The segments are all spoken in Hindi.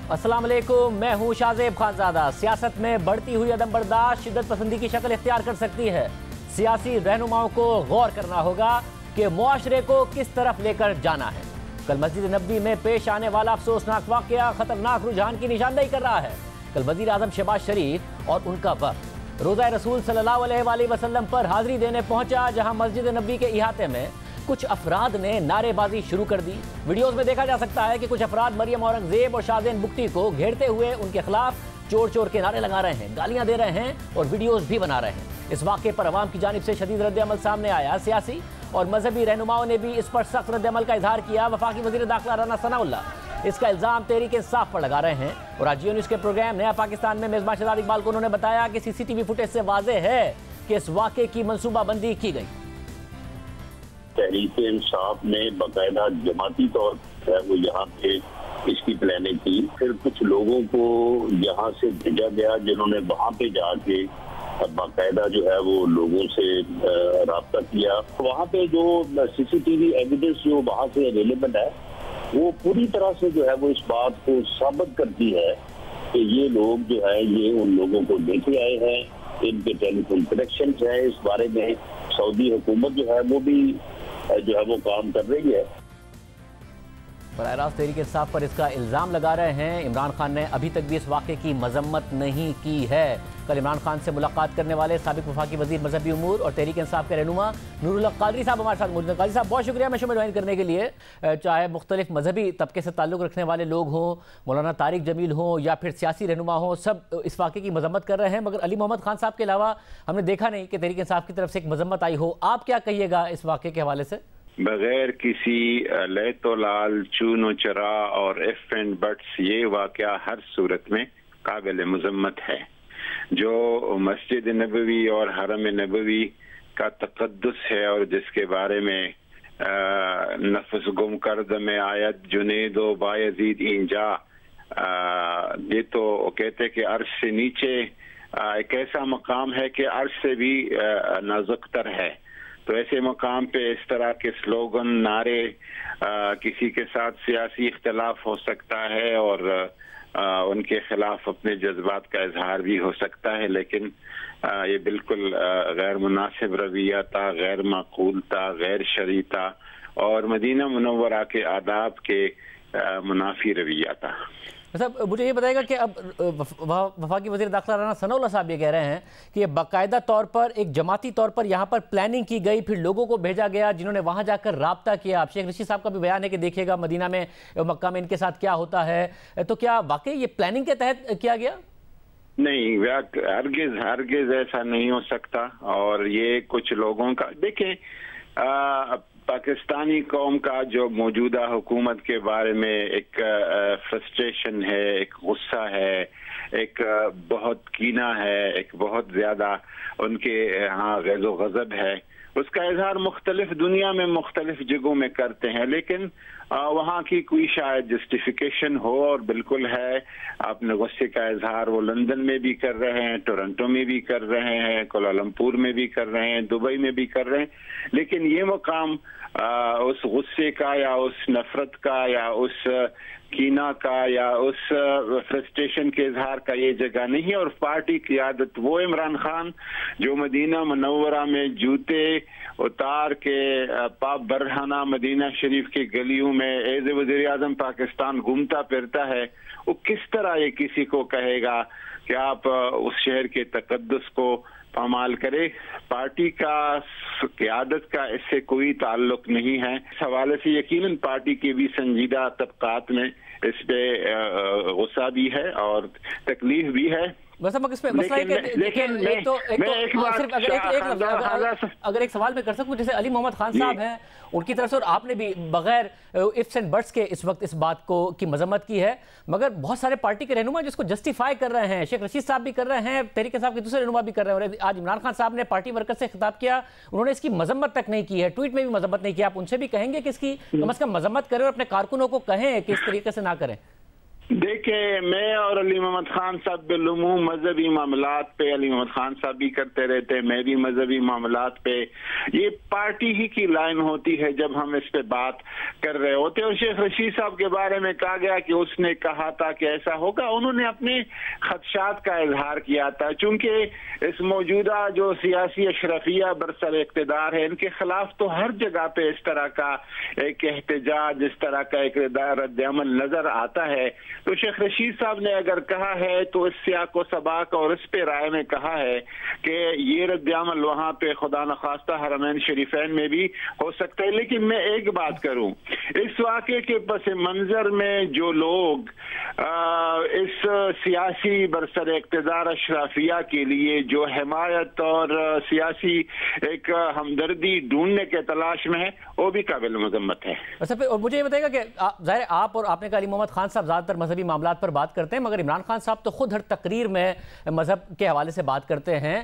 अस्सलाम वालेकुम, मैं हूं शाहजेब खानजादा। सियासत में बढ़ती हुई अदम बर्दाश्त शिद्दत पसंदी की शक्ल इख्तियार कर सकती है। सियासी रहनुमाओं को गौर करना होगा कि मुआशरे को किस तरफ लेकर जाना है। कल मस्जिद नबवी में पेश आने वाला अफसोसनाक वाकया खतरनाक रुझान की निशानदेही कर रहा है। कल वजीर आजम शहबाज शरीफ और उनका वक्त रोज़ा रसूल सल्लल्लाहु अलैहि वसल्लम पर हाजिरी देने पहुंचा, जहां मस्जिद नबवी के इहाते में कुछ अफराद ने नारेबाजी शुरू कर दी। वीडियोस में देखा जा सकता है कि कुछ अफराद मरियम औरंगजेब और शाहजेन बुख्ती को घेरते हुए उनके खिलाफ चोर चोर के नारे लगा रहे हैं, गालियां दे रहे हैं और वीडियोस भी बना रहे हैं। इस वाक़े पर अवाम की जानिब से शदीद रद्द-ए-अमल सामने आया। सियासी और मजहबी रहनुमाओं ने भी इस पर सख्त रद्द-ए-अमल का इजहार किया। वफाकी वज़ीर दाखिला राना सनाउल्लाह इसका इल्ज़ाम तहरीक इंसाफ पर लगा रहे हैं और आज जियो न्यूज़ के प्रोग्राम नया पाकिस्तान में मेज़बान शहजाद इकबाल को उन्होंने बताया कि CCTV फुटेज से वाज़ेह है कि इस वाक़े की मनसूबाबंदी की गई। तहरीक इंसाफ ने बाकायदा जमाती तौर पर वो यहाँ पे इसकी प्लानिंग की। फिर कुछ लोगों को यहाँ से भेजा गया जिन्होंने वहाँ पे जाके बाकायदा जो है वो लोगों से राब्ता किया। वहाँ पे जो CCTV एविडेंस जो वहाँ से अवेलेबल है वो पूरी तरह से जो है वो इस बात को साबित करती है कि ये लोग जो है ये उन लोगों को लेके आए हैं, इनके टेलीफोन कनेक्शन है। इस बारे में सऊदी हुकूमत जो है वो भी जो है वो काम कर रही है। बराह रास्त तहरीक इंसाफ पर इसका इल्ज़ाम लगा रहे हैं। इमरान खान ने अभी तक भी इस वाक़े की मजम्मत नहीं की है। कल इमरान खान से मुलाकात करने वाले साबिक वफाकी वज़ीर मजहबी उमूर और तहरीक इंसाफ के रहनुमा नूरुल हक कादरी साहब हमारे साथ मौजूद हैं। कादरी साहब, बहुत शुक्रिया मैं शो में ज्वाइन करने के लिए। चाहे मुख्तलिफ मजहबी तबके से ताल्लुक़ रखने वाले लोग हों, मौलाना तारिक जमील हों या फिर सियासी रहनुमा हों, सब इस वाक़े की मजम्मत कर रहे हैं, मगर अली मोहम्मद खान साहब के अलावा हमने देखा नहीं कि तहरीक इंसाफ की तरफ से एक मजम्मत आई हो। आप क्या कहिएगा इस वाक़े के हवाले से? बगैर किसी लैतोलाल चूनो चरा और एफ एंड बट्स ये वाक़या हर सूरत में काबिल मजम्मत है। जो मस्जिद नबवी और हरम नबवी का तक़द्दुस है और जिसके बारे में नफ्स गुम करद में आयत जुनेदो बायजीद इंजा, ये तो कहते कि अर्श से नीचे एक ऐसा मकाम है कि अर्श से भी नाजुकतर है। तो ऐसे मकाम पे इस तरह के स्लोगन नारे, किसी के साथ सियासी इख्तलाफ हो सकता है और उनके खिलाफ अपने जज्बात का इजहार भी हो सकता है, लेकिन ये बिल्कुल गैर मुनासिब रवैया था, गैर माकूल था, गैर शरई था और मदीना मुनव्वरा के आदाब के मुनाफी रवैया था। मतलब मुझे ये बताएगा कि अब वफाकी वज़ीर दाखिला राना सनाउल्लाह साहब ये कह रहे हैं कि बाकायदा तौर पर एक जमाती तौर पर यहाँ पर प्लानिंग की गई, फिर लोगों को भेजा गया जिन्होंने वहाँ जाकर राब्ता किया। अब शेख रशीद साहब का भी बयान है कि देखिएगा मदीना में मक्का में इनके साथ क्या होता है। तो क्या वाकई ये प्लानिंग के तहत किया गया? नहीं, हरगिज़ ऐसा नहीं हो सकता। और ये कुछ लोगों का देखें, पाकिस्तानी कौम का जो मौजूदा हुकूमत के बारे में एक फ्रस्ट्रेशन है, एक गुस्सा है, एक बहुत कीना है, एक बहुत ज्यादा उनके यहाँ गैज़ो गज़ब है, उसका इजहार मुख्तलिफ दुनिया में मुख्तलिफ जगहों में करते हैं। लेकिन वहाँ की कोई शायद जस्टिफिकेशन हो और बिल्कुल है। अपने गुस्से का इजहार वो लंदन में भी कर रहे हैं, टोरंटो में भी कर रहे हैं, कोलालमपुर में भी कर रहे हैं, दुबई में भी कर रहे हैं। लेकिन ये मकाम उस गुस्से का या उस नफरत का या उस कीना का या उस फ्रस्ट्रेशन के इजहार का ये जगह नहीं है। और पार्टी क़ियादत वो इमरान खान जो मदीना मुनव्वरा में जूते उतार के पाप बरहाना मदीना शरीफ के गलियों में एज वज़ीर आज़म पाकिस्तान घूमता फिरता है, वो किस तरह ये किसी को कहेगा कि आप उस शहर के तक़द्दुस को पामाल करे? पार्टी का क़ियादत का इससे कोई ताल्लुक नहीं है। इस हवाले से यकीनन पार्टी के भी संजीदा तबकात में इस पे गुस्सा भी है और तकलीफ भी है। बस अब इसमें मसला है कि लेकिन अगर एक सवाल मैं कर सकूं, जैसे अली मोहम्मद खान साहब हैं उनकी तरफ से और आपने भी बगैर इफ्स एंड बट्स के इस वक्त इस बात को की मजम्मत की है, मगर बहुत सारे पार्टी के रहनुमा जिसको जस्टिफाई कर रहे हैं, शेख रशीद साहब भी कर रहे हैं, तहरीक साहब के दूसरे रहनुमा भी कर रहे हैं। और आज इमरान खान साहब ने पार्टी वर्कर से खिताब किया, उन्होंने इसकी मजम्मत तक नहीं की है, ट्वीट में भी मजम्मत नहीं की। आप उनसे भी कहेंगे कि इसकी कम अज कम मजम्मत करें और अपने कारकुनों को कहें कि इस तरीके से ना करें? देखिए, मैं और अली मोहम्मद खान साहब बिलुमूम मजहबी मामलात पे, अली मोहम्मद खान साहब भी करते रहते हैं, मैं भी मजहबी मामलात पे, ये पार्टी ही की लाइन होती है जब हम इस पे बात कर रहे होते हैं। और शेख रशीद साहब के बारे में कहा गया कि उसने कहा था कि ऐसा होगा, उन्होंने अपने खदशात का इजहार किया था। चूंकि इस मौजूदा जो सियासी अशरफिया बरसर इक़्तिदार है, इनके खिलाफ तो हर जगह पे इस तरह का एक एहतजाज, इस तरह का एक रद्द-ए-अमल नजर आता है। तो शेख रशीद साहब ने अगर कहा है तो इस सियाक व सबाक और इस पे राय में कहा है कि ये रद्द-ए-अमल वहां पे खुदा न खास्ता हरमैन शरीफैन में भी हो सकता है। लेकिन मैं एक बात करूं, इस वाक़े के पस मंजर में जो लोग इस सियासी बरसर इक़्तिदार अशराफिया के लिए जो हिमायत और सियासी एक हमदर्दी ढूंढने के तलाश में है, वो भी काबिल मजम्मत है। अच्छा, और मुझे ये बताइएगा कि ज़ाहिर आप और आपने कहा अली मोहम्मद खान साहब ज़्यादातर मजहबी मामलात पर बात करते हैं, मगर इमरान खान साहब तो खुद हर तकरीर में मजहब के हवाले से बात करते हैं।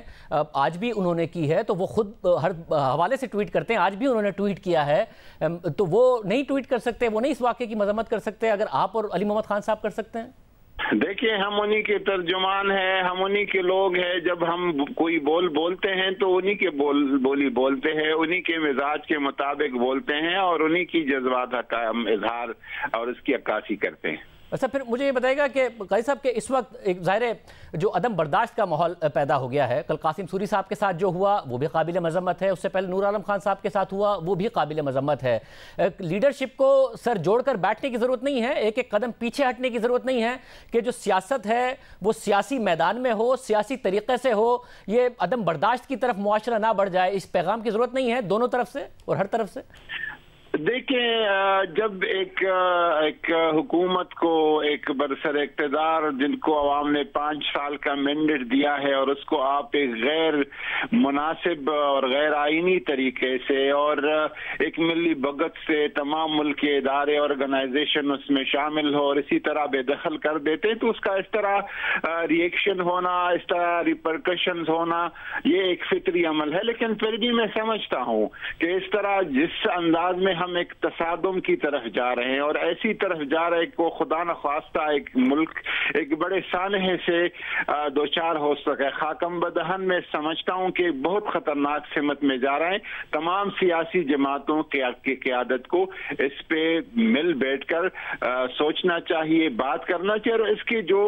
आज भी उन्होंने की है, तो वो खुद हर हवाले से ट्वीट करते हैं। आज भी उन्होंने ट्वीट किया है, तो वो नहीं ट्वीट कर सकते, वो नहीं इस वाक़े की मजम्मत कर सकते अगर आप और अली मोहम्मद खान साहब कर सकते हैं? देखिए, हम उन्हीं के तर्जुमान हैं, हम उन्हीं के लोग हैं। जब हम कोई बोलते हैं तो उन्हीं के बोली बोलते हैं, उन्हीं के मिजाज के मुताबिक बोलते हैं और उन्हीं की जज्बात का हम इजहार और उसकी अक्कासी करते हैं। अच्छा, फिर मुझे ये बताइएगा कि काजी साहब के इस वक्त एक ज़ाहिर जो अदम बर्दाश्त का माहौल पैदा हो गया है। कल कासिम सूरी साहब के साथ जो हुआ वो भी काबिल मजम्मत है, उससे पहले नूर आलम खान साहब के साथ हुआ वो भी काबिल मजम्मत है। लीडरशिप को सर जोड़कर बैठने की ज़रूरत नहीं है, एक एक कदम पीछे हटने की ज़रूरत नहीं है कि जो सियासत है वो सियासी मैदान में हो, सियासी तरीक़े से हो, ये अदम बर्दाश्त की तरफ मुआशरा ना बढ़ जाए, इस पैगाम की ज़रूरत नहीं है दोनों तरफ से और हर तरफ से? देखिए, जब एक हुकूमत को एक बरसर इक़्तिदार जिनको अवाम ने 5 साल का मैंडेट दिया है और उसको आप एक गैर मुनासिब और गैर आईनी तरीके से और एक मिली भगत से तमाम मुल्क के इदारे ऑर्गेनाइजेशन उसमें शामिल हो और इसी तरह बेदखल कर देते हैं, तो उसका इस तरह रिएक्शन होना, इस तरह रिपरकशंस होना, ये एक फितरी अमल है। लेकिन फिर भी मैं समझता हूँ कि इस तरह जिस अंदाज में हम एक तसादुम की तरफ जा रहे हैं और ऐसी तरफ जा रहे हैं को खुदा न ख्वास्ता एक मुल्क एक बड़े सानहे से दो चार हो सके, खाकम बदहन में समझता हूं कि बहुत खतरनाक सिमत में जा रहे हैं। तमाम सियासी जमातों की क़यादत को इस पे मिल बैठकर सोचना चाहिए, बात करना चाहिए और इसके जो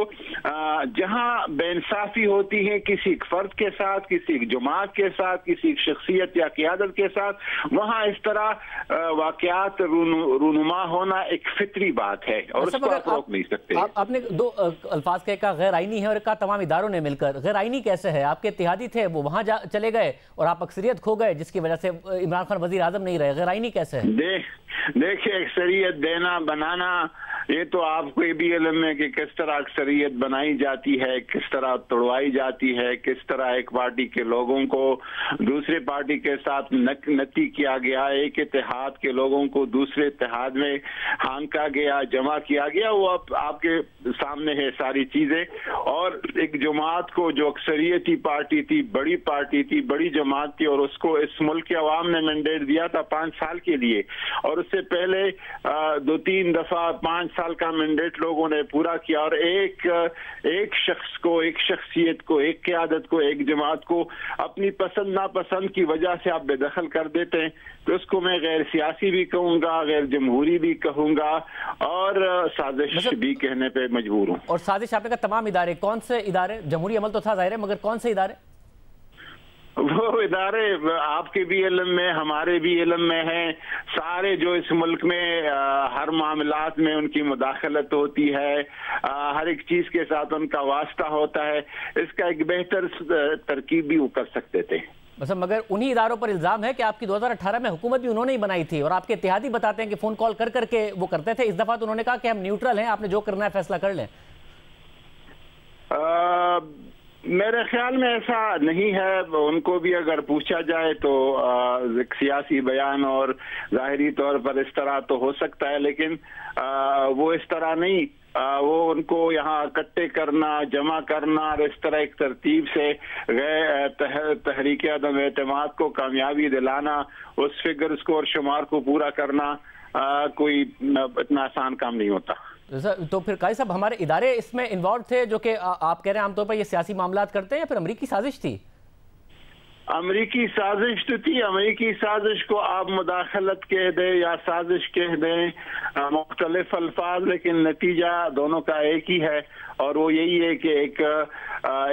जहां बेइंसाफी होती है किसी फर्द के साथ, किसी जमात के साथ, किसी शख्सियत या क़यादत के साथ, वहां इस तरह वाकयात रूनुमा होना एक फितरी बात है और उसको आप रोक नहीं सकते। आपने दो अल्फाज कहा गैर आईनी है और कहा तमाम इदारों ने मिलकर। गैर आईनी कैसे है? आपके इत्तेहादी थे वो वहां चले गए और आप अक्सरियत खो गए जिसकी वजह से इमरान खान वजीर आजम नहीं रहे। गैर आईनी कैसे है? देखिए, अक्सरियत देना बनाना ये तो आपको भी इल्म है कि किस तरह अक्सरियत बनाई जाती है, किस तरह तोड़वाई जाती है, किस तरह एक पार्टी के लोगों को दूसरे पार्टी के साथ नती किया गया, एक इत्तेहाद के लोगों को दूसरे इत्तेहाद में हांका गया, जमा किया गया। वो आपके सामने है सारी चीजें। और एक जमात को जो अक्सरियती पार्टी थी, बड़ी पार्टी थी, बड़ी जमात थी और उसको इस मुल्क के अवाम ने मैंडेट दिया था 5 साल के लिए और उससे पहले 2-3 दफा 5 साल का मैंडेट लोगों ने पूरा किया और एक शख्स को, एक शख्सियत को, एक क़यादत को, एक जमात को अपनी पसंद नापसंद की वजह से आप बेदखल कर देते हैं, तो उसको मैं गैर सियासी भी कहूंगा, गैर जमहूरी भी कहूंगा और साजिश भी कहने पे मजबूर हूँ। और साजिश आपने कहा तमाम इदारे, कौन से इदारे? जमहूरी अमल तो था जाहिर है, मगर कौन से इदारे? वो इदारे आपके भी इल्म में, हमारे भी इल्म में हैं। सारे जो इस मुल्क में हर मामलात में उनकी मुदाखलत होती है, हर एक चीज के साथ उनका वास्ता होता है, इसका एक बेहतर तरकीब भी वो कर सकते थे। बस मगर उन्हीं इदारों पर इल्जाम है कि आपकी 2018 में हुकूमत भी उन्होंने ही बनाई थी और आपके इत्तेहादी बताते हैं कि फोन कॉल कर करके वो करते थे। इस दफा तो उन्होंने कहा कि हम न्यूट्रल हैं, आपने जो करना है फैसला कर लें। मेरे ख्याल में ऐसा नहीं है। उनको भी अगर पूछा जाए तो सियासी बयान और ज़ाहिरी तौर पर इस तरह तो हो सकता है, लेकिन वो इस तरह नहीं। वो उनको यहाँ इकट्ठे करना, जमा करना और इस तरह एक तरतीब से तहरीक अदम एतमाद को कामयाबी दिलाना, उस फिगर स्कोर शुमार को पूरा करना कोई इतना आसान काम नहीं होता। तो फिर काजी साहब हमारे इदारे इसमें इन्वॉल्व थे, जो कि आप कह रहे हैं आमतौर पर ये सियासी मामलात करते हैं, या फिर अमरीकी साजिश थी? अमरीकी साजिश तो थी। अमरीकी साजिश को आप मुदाखलत कह दें या साजिश कह दें, मुख्तलिफ अल्फाज, लेकिन नतीजा दोनों का एक ही है, और वो यही है कि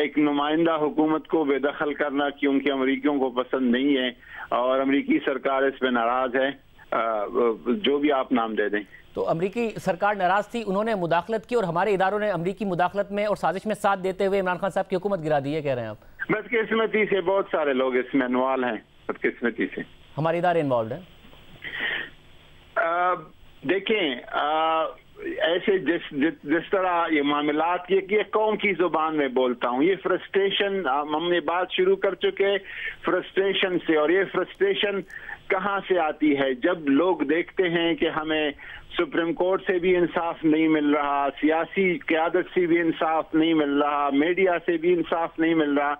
एक नुमाइंदा हुकूमत को बेदखल करना, क्योंकि अमरीकियों को पसंद नहीं है और अमरीकी सरकार इस पर नाराज है, जो भी आप नाम दे दें। तो अमरीकी सरकार नाराज थी, उन्होंने मुदाखलत की और हमारे इदारों ने अमरीकी मुदाखलत में और साजिश में साथ देते हुए इमरान खान साहब की हुकूमत गिरा दी है, कह रहे हैं आप? बदकिस्मती से बहुत सारे लोग इसमें इन्वॉल्व हैं, बदकिस्मती से हमारे इदारे इन्वॉल्व हैं। देखें, ऐसे जिस तरह ये मामलात, ये कौम की जुबान में बोलता हूँ, ये फ्रस्ट्रेशन, हमने बात शुरू कर चुके फ्रस्ट्रेशन से, और ये फ्रस्ट्रेशन कहाँ से आती है? जब लोग देखते हैं कि हमें सुप्रीम कोर्ट से भी इंसाफ नहीं मिल रहा, सियासी क़यादत से भी इंसाफ नहीं मिल रहा, मीडिया से भी इंसाफ नहीं मिल रहा,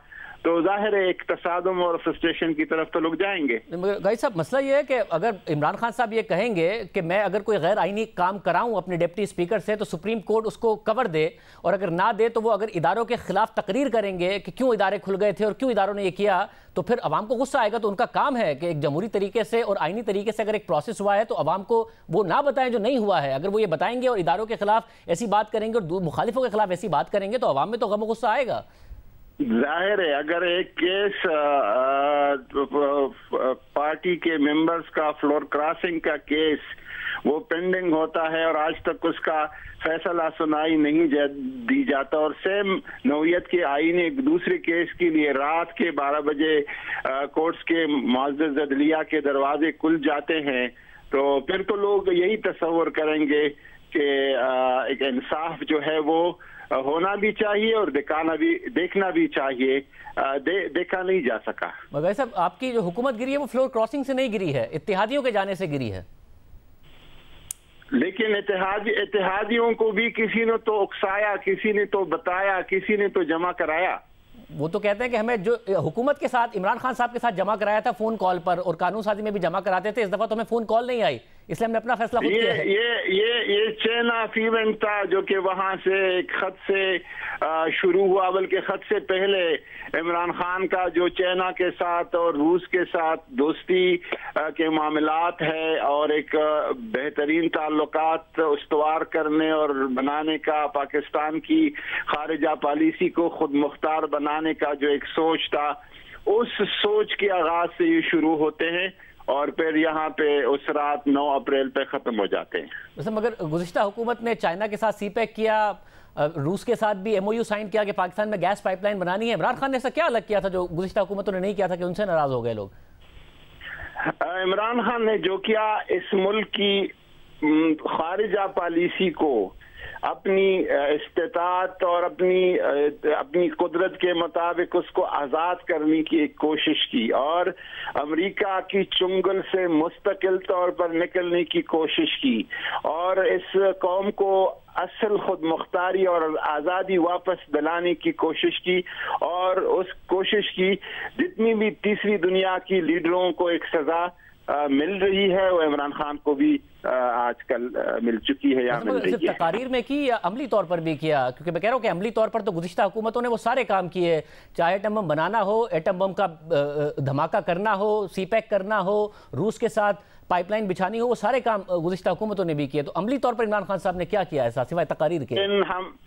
तो जाहिर है एक तसादुम और फ्रस्ट्रेशन की तरफ तो लोग जाएंगे। गाजी साहब, मसला ये है कि अगर इमरान खान साहब ये कहेंगे कि मैं अगर कोई गैर आईनी काम कराऊं अपने डिप्टी स्पीकर से, तो सुप्रीम कोर्ट उसको कवर दे, और अगर ना दे तो वो अगर इदारों के खिलाफ तकरीर करेंगे कि क्यों इदारे खुल गए थे और क्यों इदारों ने ये किया, तो फिर अवाम को गुस्सा आएगा। तो उनका काम है कि एक जमहूरी तरीके से और आईनी तरीके से अगर एक प्रोसेस हुआ है तो अवाम को वो ना बताएं जो नहीं हुआ है। अगर वो ये बताएंगे और इदारों के खिलाफ ऐसी बात करेंगे और मुखालिफों के खिलाफ ऐसी बात करेंगे, तो अवाम में तो गम गुस्सा आएगा। जाहिर है, अगर एक केस पार्टी के मेंबर्स का फ्लोर क्रॉसिंग का केस वो पेंडिंग होता है और आज तक उसका फैसला सुनाई नहीं दी जाता, और सेम नौयत के आईन एक दूसरे केस के लिए रात के 12 बजे कोर्ट्स के मुअज़्ज़ज़ अदलिया के दरवाजे खुल जाते हैं, तो फिर तो लोग यही तस्वर करेंगे कि एक इंसाफ जो है वो होना भी चाहिए और देखना भी चाहिए। देखा नहीं जा सका। मगर साहब, आपकी जो हुकूमत गिरी है वो फ्लोर क्रॉसिंग से नहीं गिरी है, इत्तेहादियों के जाने से गिरी है। लेकिन इत्तेहादियों को भी किसी ने तो उकसाया, किसी ने तो बताया, किसी ने तो जमा कराया। वो तो कहते हैं कि हमें जो हुकूमत के साथ इमरान खान साहब के साथ जमा कराया था फोन कॉल पर, और कानून साजी में भी जमा कराते थे, इस दफा तो हमें फोन कॉल नहीं आई, इसलिए हमने अपना फैसला खुद किया है। ये चेन ऑफ इवेंट था जो कि वहां से एक खत से शुरू हुआ, बल्कि खत से पहले इमरान खान का जो चाइना के साथ और रूस के साथ दोस्ती के मामलात है और एक बेहतरीन ताल्लुकात उस्तवार करने और बनाने का, पाकिस्तान की खारिजा पॉलिसी को खुद मुख्तार बनाने का जो एक सोच था, उस सोच के आगाज से ये शुरू होते हैं और फिर यहाँ पे उस रात 9 अप्रैल पे खत्म हो जाते हैं। वैसे मगर गुज़िश्ता हुकूमत ने चाइना के साथ सीपैक किया, रूस के साथ भी MOU साइन किया कि पाकिस्तान में गैस पाइपलाइन बनानी है। इमरान खान ने ऐसा क्या अलग किया था जो गुज़िश्ता हुकूमतों ने नहीं किया था कि उनसे नाराज हो गए लोग? इमरान खान ने जो किया, इस मुल्क की खारिजा पॉलिसी को अपनी इस्तेताअत और अपनी कुदरत के मुताबिक उसको आज़ाद करने की एक कोशिश की और अमेरिका की चुंगल से मुस्तकिल तौर पर निकलने की कोशिश की और इस कौम को असल खुद मुख्तारी और आज़ादी वापस दिलाने की कोशिश की और उस कोशिश की जितनी भी तीसरी दुनिया की लीडरों को एक सज़ा मिल रही है वो इमरान खान को भी आजकल मिल चुकी है या मिल रही है। तकारीर में की या अमली तौर पर भी किया? क्योंकि मैं कह रहा हूँ कि अमली तौर पर तो गुज़िश्ता हुकूमतों ने वो सारे काम किए, चाहे एटम बम बनाना हो, एटम बम का धमाका करना हो, सीपैक करना हो, रूस के साथ पाइपलाइन बिछानी हो, वो सारे काम गुज़िश्ता हुकूमतों ने भी किए। तो अमली तौर पर इमरान खान साहब ने क्या किया है सिवाय तकारीर के?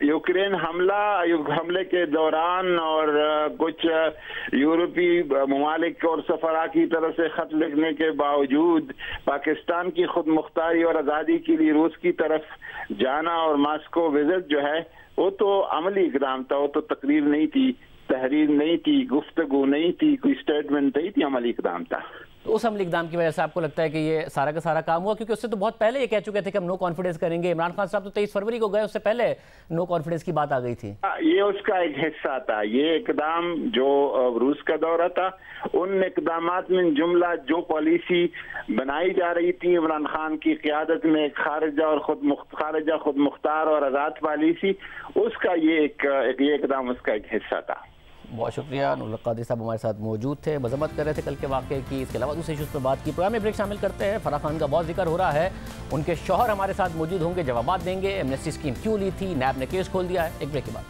यूक्रेन हमले के दौरान और कुछ यूरोपीय ममालिक और सफरा की तरफ से खत लिखने के बावजूद पाकिस्तान की खुद मुख्तारी और आज़ादी के लिए रूस की तरफ जाना और मॉस्को विजिट जो है वो तो अमली इक़दाम था, वो तो तकरीर नहीं थी, तहरीर नहीं थी, गुफ्तगू नहीं थी, कोई स्टेटमेंट नहीं थी, अमली इक़दाम था। तो उस अमली इक़दाम की वजह से आपको लगता है कि ये सारा का सारा काम हुआ? क्योंकि उससे तो बहुत पहले ये कह चुके थे कि हम नो कॉन्फिडेंस करेंगे। इमरान खान साहब तो 23 फरवरी को गए, उससे पहले नो कॉन्फिडेंस की बात आ गई थी। ये उसका एक हिस्सा था। ये इक़दाम जो रूस का दौरा था, उन इक़दामात में जुमला जो पॉलिसी बनाई जा रही थी इमरान खान की क़यादत में, खारिजा खुद मुख्तार और आज़ाद पॉलिसी, उसका ये इक़दाम उसका एक हिस्सा था। बहुत शुक्रिया। नूरुल कादरी साहब हमारे साथ मौजूद थे, मजम्मत कर रहे थे कल के वाक़े की। इसके अलावा दूसरे इशूज़ पर बात की। प्रोग्राम में ब्रेक शामिल करते हैं। फराह खान का बहुत जिक्र हो रहा है, उनके शौहर हमारे साथ मौजूद होंगे, जवाब देंगे। एमनेस्टी स्कीम क्यों ली थी, नैब ने केस खोल दिया है। एक ब्रेक के बाद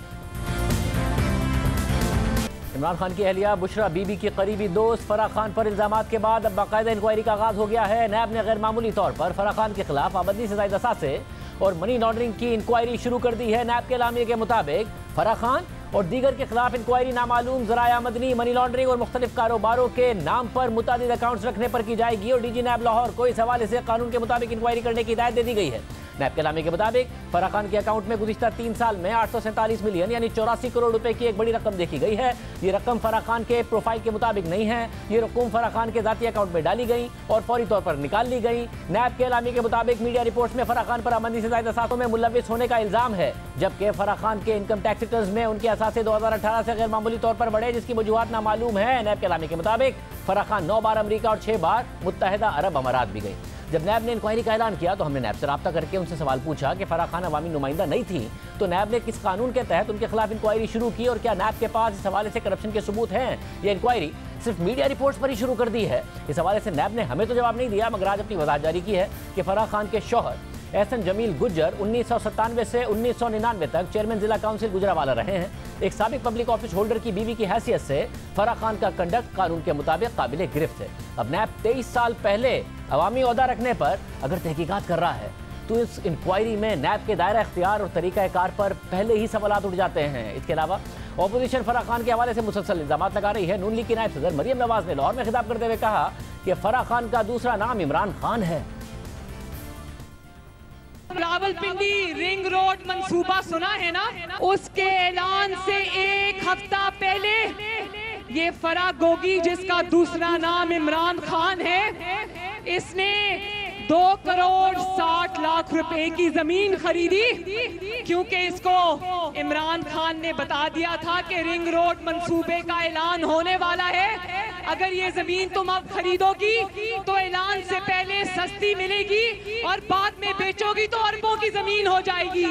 इमरान खान की अहलिया बुशरा बीबी की करीबी दोस्त फराह खान पर इल्जामात के बाद अब बाकायदा इंक्वायरी का आगाज हो गया है। नैब ने गैर मामूली तौर पर फराह खान के खिलाफ आमदनी से ज़ायद असासे और मनी लॉन्ड्रिंग की इंक्वायरी शुरू कर दी है। नैब के एलामिये के मुताबिक फराह खान और दीगर के खिलाफ इंक्वायरी नामालूम ज़राए आमदनी, मनी लॉन्ड्रिंग और मुख्तलिफ कारोबारों के नाम पर मुतादिद अकाउंट्स रखने पर की जाएगी और डीजी नैब लाहौर को इस हवाले से कानून के मुताबिक इंक्वायरी करने की हिदायत दे दी गई है। नैब के एलामिये के मुताबिक फराह खान के अकाउंट में गुज़िश्ता 3 साल में 847 मिलियन यानी 84 करोड़ रुपए की एक बड़ी रकम देखी गई है। ये रकम फराह खान के प्रोफाइल के मुताबिक नहीं है। ये रकम फराह खान के ज़ाती अकाउंट में डाली गई और फौरी तौर पर निकाल ली गई। नैब के एलामिये के मुताबिक मीडिया रिपोर्ट्स में फराह खान पर आमदनी से ज़ायद असासों में मुलविस होने का इल्जाम है, जबकि फराह खान के इनकम टैक्स रिटर्न्स में उनके असासे 2018 से गैर मामूली तौर पर बढ़े, जिसकी वजूहात नामालूम है। नैब के एलामिये के मुताबिक फराह खान 9 बार अमरीका और 6 बार मुत्तहिदा अरब अमारात भी गई। जब नैब ने इंक्वायरी का ऐलान किया तो हमने नैब से रब्ता करके उनसे सवाल पूछा कि फराह खान अवामी नुमाइंदा नहीं थी तो नैब ने किस कानून के तहत उनके खिलाफ इंक्वायरी शुरू की और क्या नैब के पास इस हवाले से करप्शन के सबूत हैं। ये इंक्वायरी सिर्फ मीडिया रिपोर्ट्स पर ही शुरू कर दी है। इस हवाले से नैब ने हमें तो जवाब नहीं दिया, मगर आज अपनी वजाहत जारी की है कि फराह खान के शौहर एहसन जमील गुज्जर 1997 से 1999 तक चेयरमैन जिला काउंसिल गुजरावाला रहे हैं। एक साबिक पब्लिक ऑफिस होल्डर की बीवी की हैसियत से फराह खान का कंडक्ट कानून के मुताबिक काबिल गिरफ्त है। अब नैब 23 साल पहले अवामी ओहदा रखने पर अगर तहकीकात कर रहा है तो इस इंक्वायरी में नैब के दायरा इख्तियार और तरीक़ाकार पर पहले ही सवालात उठ जाते हैं। इसके अलावा ऑपोजिशन फराह खान के हवाले से मुसलसल इल्जामात लगा रही है। नून लीग की नायब सदर मरियम नवाज ने लाहौर में खिताब करते हुए कहा कि फराह खान का दूसरा नाम इमरान खान है। रावलपिंडी रिंग रोड मंसूबा सुना है ना, उसके ऐलान से एक हफ्ता पहले ये फराह गोगी, जिसका दूसरा नाम इमरान खान है, इसने 2 करोड़ 60 लाख रुपए की जमीन खरीदी, क्योंकि इसको इमरान खान ने बता दिया था कि रिंग रोड मंसूबे का ऐलान होने वाला है। अगर ये जमीन तुम अब खरीदोगी तो ऐलान से पहले सस्ती मिलेगी और बाद में बेचोगी तो अरबों की जमीन हो जाएगी।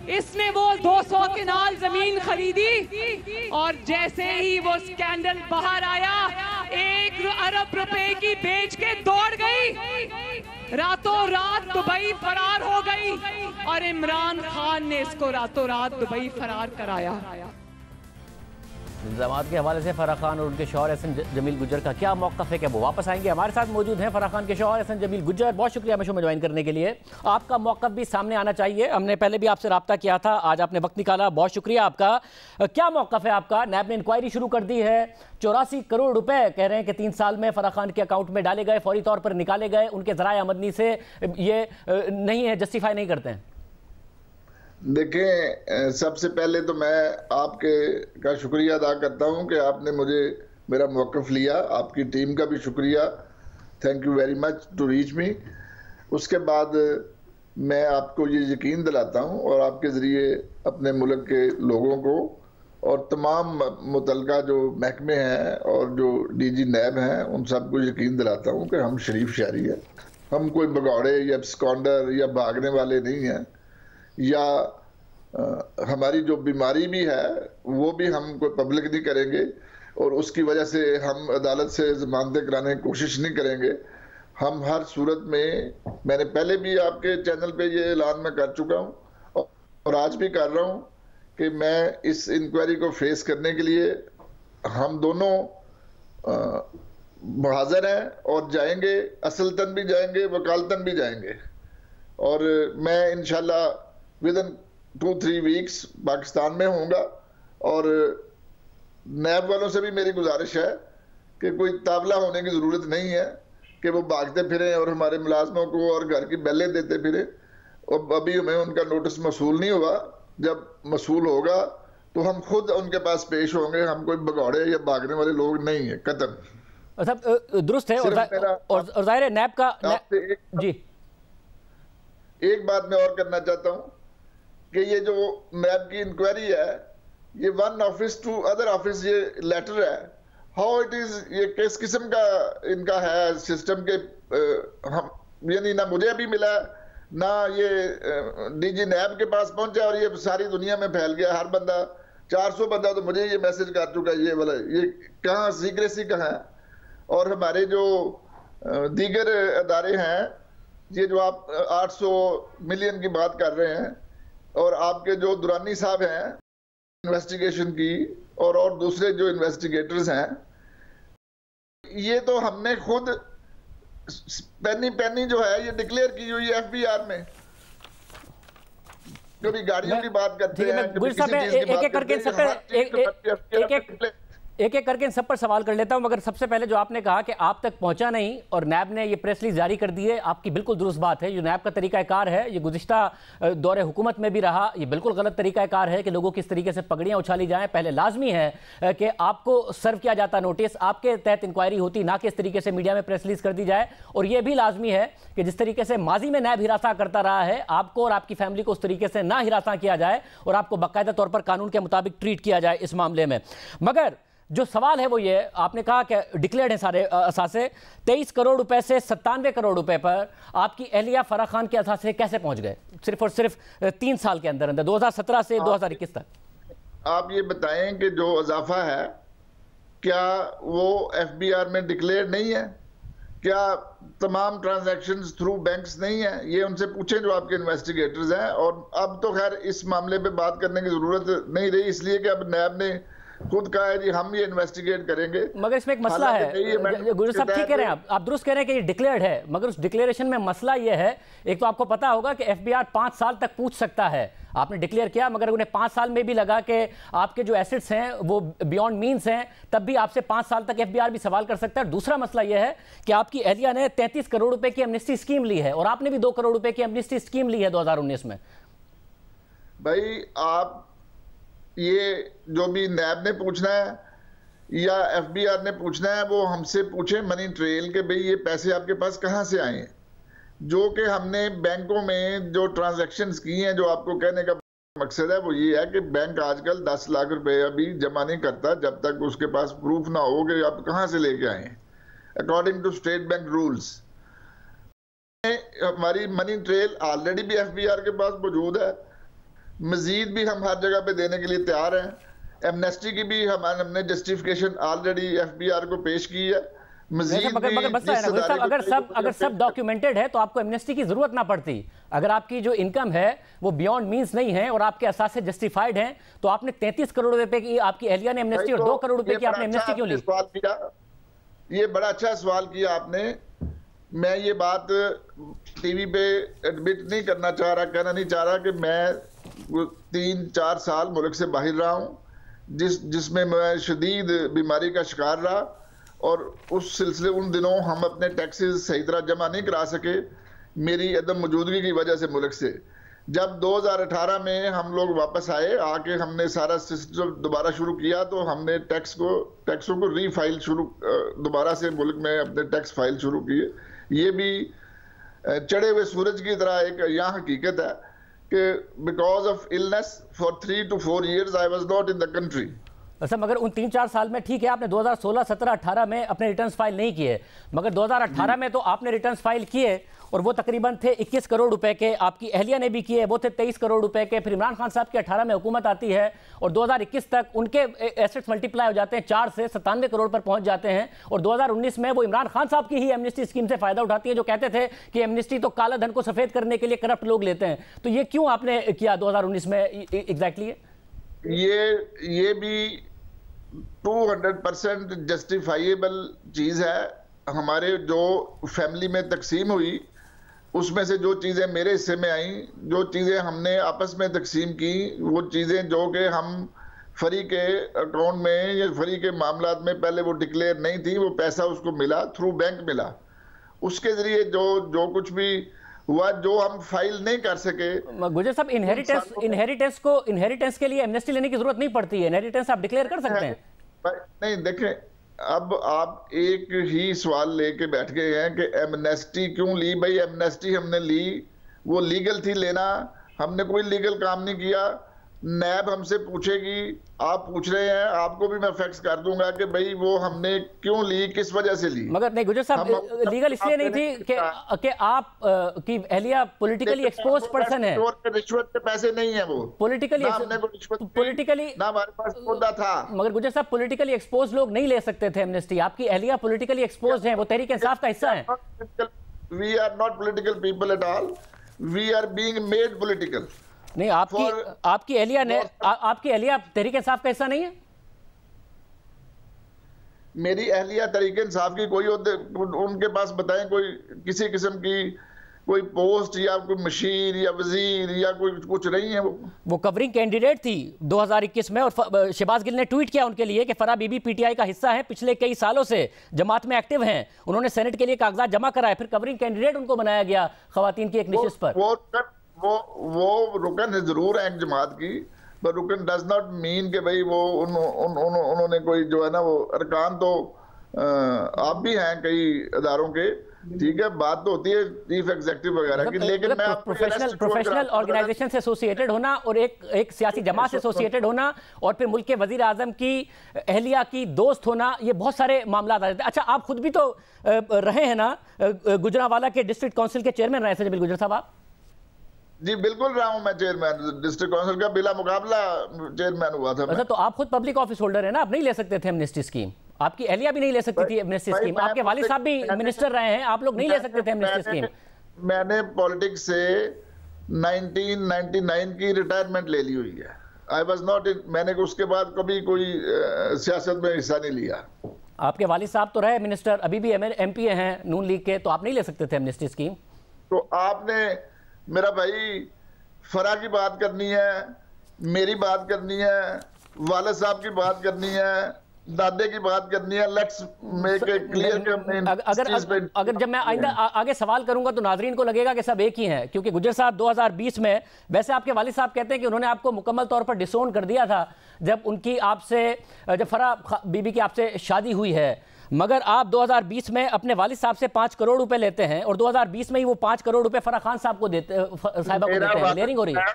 इसने वो 200 कनाल जमीन खरीदी और जैसे ही वो स्कैंडल बाहर आया 1 अरब रुपए की बेच के दौड़ गई, रातों रात दुबई फरार हो गई और इमरान खान ने इसको रातों रात दुबई फरार कराया। इल्जामात के हवाले से फराह खान और उनके शौहर एहसन जमील गुज्जर का क्या मौक़िफ़ है, क्या वो वापस आएंगे? हमारे साथ मौजूद हैं फराह खान के शौहर एहसन जमील गुज्जर। बहुत शुक्रिया हमें शो में ज्वाइन करने के लिए। आपका मौक़िफ़ भी सामने आना चाहिए। हमने पहले भी आपसे रब्ता किया था, आज आपने वक्त निकाला, बहुत शुक्रिया आपका। क्या मौक़िफ़ है आपका? नैब ने इंक्वायरी शुरू कर दी है, 84 करोड़ रुपए कह रहे हैं कि 3 साल में फराह खान के अकाउंट में डाले गए, फौरी तौर पर निकाले गए, उनके ज़राए आमदनी से ये नहीं है, जस्टिफाई नहीं करते हैं। देखें, सबसे पहले तो मैं आपके का शुक्रिया अदा करता हूं कि आपने मुझे मेरा मौक़िफ़ लिया। आपकी टीम का भी शुक्रिया, thank you very much to reach me. उसके बाद मैं आपको ये यकीन दिलाता हूं और आपके ज़रिए अपने मुल्क के लोगों को और तमाम मुतलका जो महकमे हैं और जो डीजी नैब हैं उन सबको यकीन दिलाता हूं कि हम शरीफ शहरी हैं, हम कोई भगौड़े या स्कॉन्डर या भागने वाले नहीं हैं, या हमारी जो बीमारी भी है वो भी हम कोई पब्लिक नहीं करेंगे और उसकी वजह से हम अदालत से जमानतें कराने की कोशिश नहीं करेंगे। हम हर सूरत में, मैंने पहले भी आपके चैनल पे ये ऐलान मैं कर चुका हूँ और आज भी कर रहा हूँ कि मैं इस इंक्वायरी को फेस करने के लिए हम दोनों हाजिर हैं और जाएंगे, असलतन भी जाएंगे, वकालतन भी जाएंगे। और मैं इंशाल्लाह विदिन 2-3 वीक्स पाकिस्तान में होऊंगा और नैब वालों से भी मेरी गुजारिश है कि कोई तावला होने की ज़रूरत नहीं है कि वो भागते फिरें और हमारे मुलाजमों को और घर की बेलें देते फिरें। और अभी हमें उनका नोटिस मसूल नहीं हुआ, जब मसूल होगा तो हम खुद उनके पास पेश होंगे। हम कोई भगौड़े या भागने वाले लोग नहीं है, कतई। मतलब दुरुस्त है और जाहिर है नैब का जी। एक बात मैं और करना चाहता हूं कि ये जो नैब की इंक्वायरी है ये one office to other office ये लेटर है, हाउ इट इज, ये किस किस्म का इनका है सिस्टम के, हम यानी ना मुझे अभी मिला ना ये डीजी नैब के पास पहुंचा और ये सारी दुनिया में फैल गया। हर बंदा 400 बंदा तो मुझे ये मैसेज कर चुका है, ये वाला, ये कहाँ सीक्रेसी कहाँ है। और हमारे जो दीगर अदारे हैं, ये जो आप 800 मिलियन की बात कर रहे हैं, और आपके जो दुरानी साहब हैं इन्वेस्टिगेशन की, और दूसरे जो इन्वेस्टिगेटर्स हैं, ये तो हमने खुद पेनी जो है ये डिक्लेयर की हुई है एफबीआर में। कभी गाड़ियों की बात करते हैं, एक एक करके इन सब पर सवाल कर लेता हूं, मगर सबसे पहले जो आपने कहा कि आप तक पहुंचा नहीं और नैब ने ये प्रेस रिलीज जारी कर दी है, आपकी बिल्कुल दुरुस्त बात है। ये नैब का तरीकाकार है, ये गुज़िश्ता दौरे हुकूमत में भी रहा, ये बिल्कुल गलत तरीकाकार है कि लोगों की इस तरीके से पगड़ियां उछाली जाएं। पहले लाजमी है कि आपको सर्व किया जाता नोटिस, आपके तहत इंक्वायरी होती, ना कि इस तरीके से मीडिया में प्रेस रिलीज कर दी जाए। और यह भी लाजमी है कि जिस तरीके से माजी में नैब हिरासा करता रहा है, आपको और आपकी फैमिली को उस तरीके से ना हिरासा किया जाए और आपको बाकायदा तौर पर कानून के मुताबिक ट्रीट किया जाए इस मामले में। मगर जो सवाल है वो ये, आपने कहा कि डिक्लेयर्ड है सारे असासे, 23 करोड़ रुपए से 97 करोड़ रुपए पर आपकी अहलिया फराह खान के असासे कैसे पहुंच गए सिर्फ और सिर्फ 3 साल के अंदर अंदर, 2017 से 2021 तक? आप ये बताएं कि जो इजाफा है क्या वो एफबीआर में डिक्लेयर नहीं है? क्या तमाम ट्रांजैक्शंस थ्रू बैंक्स नहीं है? ये उनसे पूछें जो आपके इन्वेस्टिगेटर्स हैं। और अब तो खैर इस मामले पे बात करने की जरूरत नहीं रही, इसलिए कि अब नैब ने खुद कहा है जी हम ये इन्वेस्टिगेट करेंगे। मगर इसमें एक मसला है, गुरु साहब ठीक कह रहे हैं, आप दुरुस्त कह रहे हैं कि ये डिक्लेयर्ड है, मगर उस डिक्लेरेशन में मसला ये है, एक तो आपको पता होगा कि एफबीआर 5 साल तक पूछ सकता है। आपने डिक्लेयर किया, मगर उन्हें 5 साल में भी लगा कि आपके जो एसेट्स हैं वो बियॉन्ड मीन्स हैं, तब भी आपसे 5 साल तक एफबीआर भी सवाल कर सकता है। दूसरा मसला यह है कि आपकी अहलिया ने 33 करोड़ रुपए की एमनेस्टी स्कीम ली है और आपने भी 2 करोड़ रुपए की एमनेस्टी स्कीम ली है 2019 में। भाई आप ये जो भी नैब ने पूछना है या एफबीआर ने पूछना है वो हमसे पूछे मनी ट्रेल के भाई ये पैसे आपके पास कहां से आए हैं, जो कि हमने बैंकों में जो ट्रांजैक्शंस की हैं। जो आपको कहने का मकसद है वो ये है कि बैंक आजकल 10 लाख रुपए अभी जमा नहीं करता जब तक उसके पास प्रूफ ना हो कि आप कहां से लेके आए हैं। According to state bank rules हमारी मनी ट्रेल ऑलरेडी भी एफबीआर के पास मौजूद है, मजीद भी हम हर जगह पे देने के लिए तैयार हैं। एमनेस्टी की भी हमने जस्टिफिकेशन ऑलरेडी एफबीआर को पेश की है। अगर सब डॉक्यूमेंटेड है तो आपको एमनेस्टी की जरूरत ना पड़ती। अगर आपकी जो इनकम है वो बियॉन्ड मींस नहीं है और आपके असास से जस्टिफाइड हैं, तो आपने 33 करोड़ रुपए की आपकी अहलिया ने एमनेस्टी और 2 करोड़ रुपए की आपने एमनेस्टी क्यों ली? ये बड़ा अच्छा सवाल किया आपने। मैं ये बात टीवी पे एडमिट नहीं करना चाह रहा, कहना नहीं चाह रहा कि मैं 3-4 साल मुल्क से बाहर रहा हूँ, जिसमें मैं शदीद बीमारी का शिकार रहा, और उस सिलसिले उन दिनों हम अपने टैक्सेस सही तरह जमा नहीं करा सके मेरी अदम मौजूदगी की वजह से मुल्क से। जब 2018 में हम लोग वापस आए, आके हमने सारा सिस्टम दोबारा शुरू किया, तो हमने टैक्सों को रीफाइल दोबारा से मुल्क में अपने टैक्स फाइल शुरू किए। ये भी चढ़े हुए सूरज की तरह एक यहाँ हकीकत है कि because of illness for 3 to 4 years I was not in the country. अच्छा, मगर उन 3-4 साल में ठीक है आपने 2016, 17, 18 में अपने रिटर्न्स फाइल नहीं किए, मगर 2018 में तो आपने रिटर्न्स फाइल किए और वो तकरीबन थे 21 करोड़ रुपए के, आपकी अहलिया ने भी किए, वो थे 23 करोड़ रुपए के। फिर इमरान खान साहब की 18 में हुकूमत आती है और 2021 तक उनके एसेट्स मल्टीप्लाई हो जाते हैं, 4 से 97 करोड़ पर पहुंच जाते हैं। और 2019 में वो इमरान खान साहब की ही एमनेस्टी स्कीम से फायदा उठाती है, जो कहते थे कि एमनेस्टी तो काला धन को सफेद करने के लिए करप्ट लोग लेते हैं। तो ये क्यों आपने किया 2019 में एग्जैक्टली? ये भी 200% जस्टिफाइएबल चीज़ है। हमारे जो फैमिली में तकसीम हुई उसमें से जो चीज़ें मेरे हिस्से में आई, जो चीज़ें हमने आपस में तकसीम की, वो चीज़ें जो कि हम फरी के अकाउंट में या फरी के मामलात में पहले वो डिक्लेयर नहीं थी, वो पैसा उसको मिला थ्रू बैंक मिला, उसके ज़रिए जो कुछ भी हुआ जो हम फाइल नहीं कर सके। गुजर साहब, इनहेरिटेंस के लिए एमनेस्टी लेने की जरूरत नहीं पड़ती है, इनहेरिटेंस आप डिक्लेयर कर सकते हैं। नहीं देखें, अब आप एक ही सवाल लेके बैठ गए हैं कि एमनेस्टी क्यों ली। भाई एमनेस्टी हमने ली, वो लीगल थी लेना, हमने कोई लीगल काम नहीं किया। नैब हमसे पूछेगी, आप पूछ रहे हैं, आपको भी मैं फैक्स कर दूंगा कि भाई वो हमने क्यों ली, किस वजह से ली। मगर नहीं गुजर साहब, लीगल इसलिए नहीं थी कि आप की अहलिया पॉलिटिकली एक्सपोज पर्सन है। रिश्वत के पैसे नहीं है वो, पॉलिटिकली ना हमारे पास मुद्दा था। मगर गुजर साहब, पॉलिटिकली एक्सपोज लोग नहीं ले सकते थे एमनेस्टी। आपकी अहलिया पॉलिटिकली एक्सपोज है, वो तहरीक इंसाफ का हिस्सा है। We are not political people at all, we are being made political. नहीं, आपकी अहलिया तहरीक इंसाफ का हिस्सा नहीं है। मेरी अहलिया तहरीक इंसाफ की कोई उनके पास बताएं कोई किसी किस्म की कोई पोस्ट या कोई मशीर या वजीर या कोई कुछ नहीं है। वो कवरिंग कैंडिडेट थी 2021 में, और शहबाज गिल ने ट्वीट किया उनके लिए कि फराह बीबी पीटीआई का हिस्सा है, पिछले कई सालों से जमात में एक्टिव हैं, उन्होंने सेनेट के लिए कागजात जमा कराए, फिर कवरिंग कैंडिडेट उनको बनाया गया खवातीन की एक निशिस्त पर। वो रुकन है जरूर है एक जमात की, पर रुकन डज नॉट मीन कि भाई वो उन्होंने कोई जो है ना वो अरकान तो आप भी हैं कई अदारों के, ठीक है, बात तो होती है चीफ एग्जीक्यूटिव वगैरह की, लेकिन मैं प्रोफेशनल ऑर्गेनाइजेशन से एसोसिएटेड होना और एक सियासी जमात से एसोसिएटेड होना और फिर मुल्क के वजीर आजम की अहलिया की दोस्त होना, ये बहुत सारे मामला आ जाते हैं। अच्छा, आप खुद भी तो रहे हैं ना, गुजरांवाला के डिस्ट्रिक्ट काउंसिल के चेयरमैन रहे थे गुजर साहब आप? जी बिल्कुल रहा हूं मैं चेयरमैन, डिस्ट्रिक्ट काउंसिल का बिला मुकाबला चेयरमैन हुआ था। अच्छा, तो आप खुद पब्लिक ऑफिस होल्डर है ना, आप नहीं ले सकते थे एमनेस्टी स्कीम? आपकी अहलिया भी नहीं ले सकती थी एमनेस्टी स्कीम, आपके वालिद साहब भी मिनिस्टर रहे हैं, आप लोग नहीं ले सकते थे एमनेस्टी स्कीम? मैंने पॉलिटिक्स से 1999 की रिटायरमेंट ले ली हुई है। आई वाज नॉट इन, मैंने उसके बाद कभी कोई सियासत में हिस्सा नहीं लिया। आपके वालिद साहब तो रहे मिनिस्टर, अभी भी एमपी हैं नून लीग के, तो आप नहीं ले सकते थे एमनेस्टी स्कीम? तो आपने मेरा भाई फरा की बात करनी है, मेरी बात करनी है, वालिद साहब की बात करनी है, दादे की बात करनी है, लेट्स मेक इट क्लियर। अगर जब मैं आगे सवाल करूंगा तो नाजरीन को लगेगा कि सब एक ही हैं, क्योंकि गुजर साहब 2020 में, वैसे आपके वालिद साहब कहते हैं कि उन्होंने आपको मुकम्मल तौर पर डिसोन कर दिया था जब फराह बीबी की आपसे शादी हुई है, मगर आप 2020 में अपने वालिद साहब से 5 करोड़ रुपए लेते हैं और 2020 में ही वो 5 करोड़ रुपए फराह खान साहब को साहिबा को देते हैं। क्लियरिंग हो रही है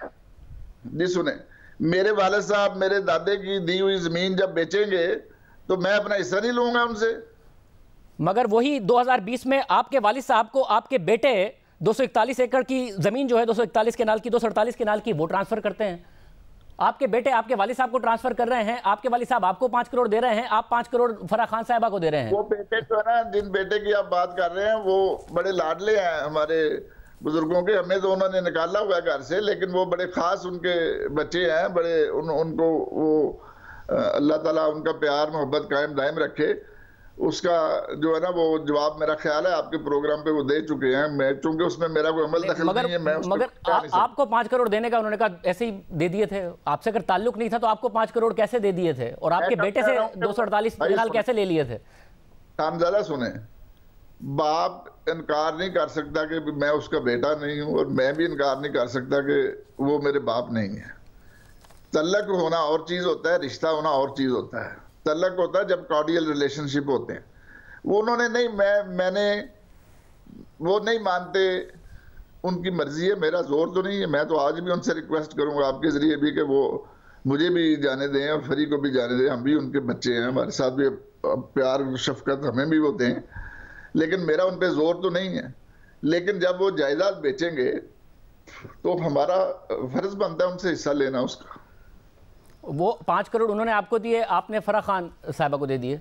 जी। सुने, मेरे वालिद साहब मेरे दादे की दी हुई जमीन जब बेचेंगे तो मैं अपना हिस्सा नहीं लूंगा उनसे। मगर वही 2020 में आपके वालिद साहब को आपके बेटे 241 एकड़ की जमीन जो है 241 केनाल की 248 केनाल की वो ट्रांसफर करते हैं। आपके बेटे आपके वालिद साहब को ट्रांसफर कर रहे हैं, आपके वालिद साहब आपको 5 करोड़ दे रहे हैं, आप 5 करोड़ फराह खान साहिबा को दे रहे हैं। वो बेटे जो है ना, जिन बेटे की आप बात कर रहे हैं, वो बड़े लाडले हैं हमारे बुजुर्गों के, हमें तो उन्होंने निकाला हुआ है घर से, लेकिन वो बड़े खास उनके बच्चे हैं, बड़े उनको वो अल्लाह ताला उनका प्यार मोहब्बत कायम दायम रखे। उसका जो है ना वो जवाब मेरा ख्याल है आपके प्रोग्राम पे वो दे चुके हैं, मैं चूंकि उसमें मेरा कोई अमल दखल नहीं है। मगर आपको 5 करोड़ देने का उन्होंने कहा ऐसे ही दे दिए थे, आपसे अगर ताल्लुक नहीं था तो आपको 5 करोड़ कैसे दे दिए थे, और आपके बेटे से 248 केनाल कैसे ले लिए थे? ज्यादा सुने, बाप इनकार नहीं कर सकता कि मैं उसका बेटा नहीं हूं, और मैं भी इनकार नहीं कर सकता कि वो मेरे बाप नहीं है। तल्लक होना और चीज होता है, रिश्ता होना और चीज होता है। तल्लक होता है जब कॉर्डियल रिलेशनशिप होते हैं। वो उन्होंने नहीं, मैंने वो नहीं मानते, उनकी मर्जी है, मेरा जोर तो नहीं है। मैं तो आज भी उनसे रिक्वेस्ट करूंगा आपके जरिए भी कि वो मुझे भी जाने दें और फरी को भी जाने दें, हम भी उनके बच्चे हैं, हमारे साथ भी प्यार शफकत हमें भी होते हैं, लेकिन मेरा उन पर जोर तो नहीं है। लेकिन जब वो जायदाद बेचेंगे तो हमारा फर्ज बनता है उनसे हिस्सा लेना उसका। वो 5 करोड़ उन्होंने आपको दिए, आपने फराह खान साहिबा को दे दिए?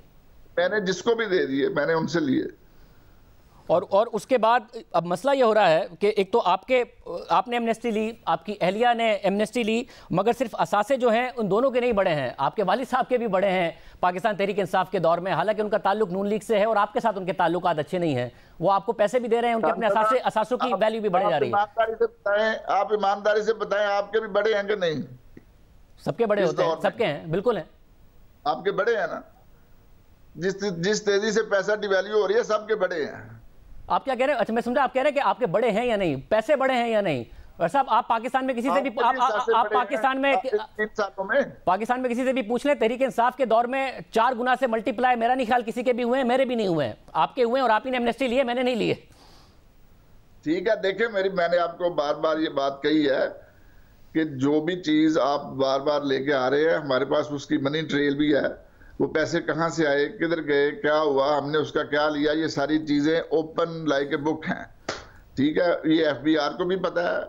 मैंने जिसको भी दे दिए, मैंने उनसे लिए। और उसके बाद अब मसला ये हो रहा है कि एक तो आपने एमनेस्टी ली, आपकी अहलिया ने एमनेस्टी ली, मगर सिर्फ असासे जो हैं उन दोनों के नहीं बढ़े हैं, आपके वालिद साहब के भी बढ़े हैं पाकिस्तान तहरीक इंसाफ के दौर में। हालांकि उनका ताल्लुक नून लीग से है और आपके साथ उनके ताल्लुकात अच्छे नहीं हैं, वो आपको पैसे भी दे रहे हैं, उनके अपने असासों की वैल्यू भी बढ़ जा रही है। आप ईमानदारी से बताएं आपके भी बड़े हैं कि नहीं? सबके बड़े होते हैं, सबके हैं, बिल्कुल हैं। आपके बड़े हैं ना, जिस तेजी से पैसा डिवैल्यू हो रही है सबके बड़े हैं। आप क्या कह रहे हैं? अच्छा मैं समझा, आप कह रहे हैं कि आपके बड़े हैं या नहीं, पैसे बड़े हैं या नहीं। और साहब आप पाकिस्तान में किसी से भी आप पाकिस्तान में किसी से भी पूछ लें, तहरीक इंसाफ के दौर में 4 गुना से मल्टीप्लाई मेरा नहीं ख्याल किसी के भी हुए हैं, मेरे भी नहीं हुए हैं, आपके हुए हैं, और आप ही ने एमनेस्टी लिए, मैंने नहीं लिए। ठीक है, देखें मैंने आपको बार बार ये बात कही है कि जो भी चीज आप बार बार लेके आ रहे हैं, हमारे पास उसकी मनी ट्रेल भी है, वो पैसे कहाँ से आए, किधर गए, क्या हुआ, हमने उसका क्या लिया, ये सारी चीजें ओपन लाइक ए बुक हैं। ठीक है, ये FBI को भी पता है,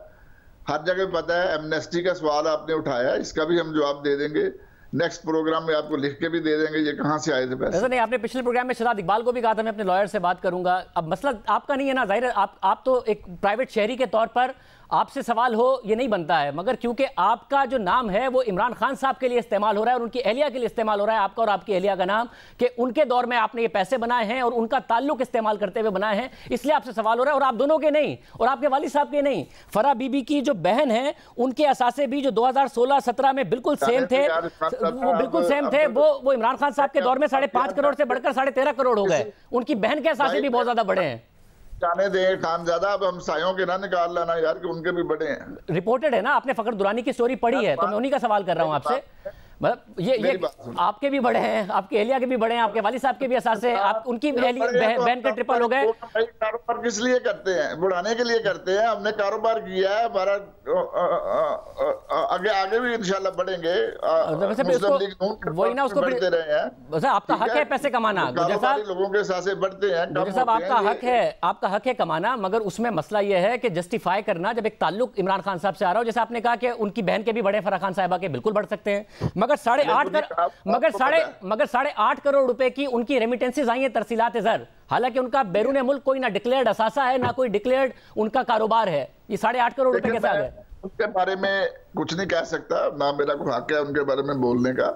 हर जगह पता है। एमनेस्टी का सवाल आपने उठाया, इसका भी हम जवाब दे देंगे, नेक्स्ट प्रोग्राम में आपको लिख के भी दे देंगे ये कहाँ से आए थे पैसे। नहीं, आपने पिछले प्रोग्राम में शहजाद इकबाल को भी कहा था मैं अपने लॉयर से बात करूंगा। अब मसला आपका नहीं है ना, जाहिर है आप तो एक प्राइवेट शहरी के तौर पर आपसे सवाल हो ये नहीं बनता है, मगर क्योंकि आपका जो नाम है वो इमरान खान साहब के लिए इस्तेमाल हो रहा है और उनकी एहलिया के लिए इस्तेमाल हो रहा है, आपका और आपकी एहलिया का नाम, कि उनके दौर में आपने ये पैसे बनाए हैं और उनका ताल्लुक इस्तेमाल करते हुए बनाए हैं, इसलिए आपसे सवाल हो रहा है। और आप दोनों के नहीं और आपके वालिद साहब के नहीं, फराह बीबी की जो बहन है उनके असासे भी जो 2016-17 में बिल्कुल सेम थे, वो बिल्कुल सेम थे, वो इमरान खान साहब के दौर में 5.5 करोड़ से बढ़कर 13.5 करोड़ हो गए। उनकी बहन के असासे भी बहुत ज्यादा बड़े हैं। जाने दे खानजादा, अब हम सायों के ना निकाल लाना यार कि उनके भी बड़े हैं। रिपोर्टेड है ना, आपने फखर दुरानी की स्टोरी पढ़ी है, तो मैं उन्हीं का सवाल कर रहा हूं आपसे। मतलब ये आपके भी बड़े हैं, आपके एहलिया के भी बड़े हैं, आपके वालिद साहब के भी असासे, आप उनकी बहन के ट्रिपल हो गए। कारोबार किस लिए करते हैं? बढ़ाने के लिए करते हैं। हमने कारोबार किया है, हमारा आगे भी इंशाल्लाह बढ़ेंगे। वही ना, उसको बढ़ते रहे हैं। आपका हक है पैसे कमाना, गुजर साहब, लोगों के साथ बढ़ते हैं। गुजर साहब, आपका हक है कमाना, मगर उसमें मसला यह है कि जस्टिफाई करना जब एक ताल्लुक इमरान खान साहब से आ रहा हो, जैसे आपने कहा कि उनकी बहन के भी बड़े, फराह खान साहिबा के बिल्कुल बढ़ सकते हैं, मगर 8.5 करोड़ रुपए की उनकी रेमिटेंसेस आई हैं तरसीलात ज़र, हालांकि उनका बैरून मुल्क कोई ना डिक्लेयर्ड असासा है ना कोई डिक्लेयर्ड उनका कारोबार है। ये 8.5 करोड़ रुपए कैसे आ गए? उनके बारे में कुछ नहीं कह सकता, ना मेरा कोई हक है उनके बारे में बोलने का।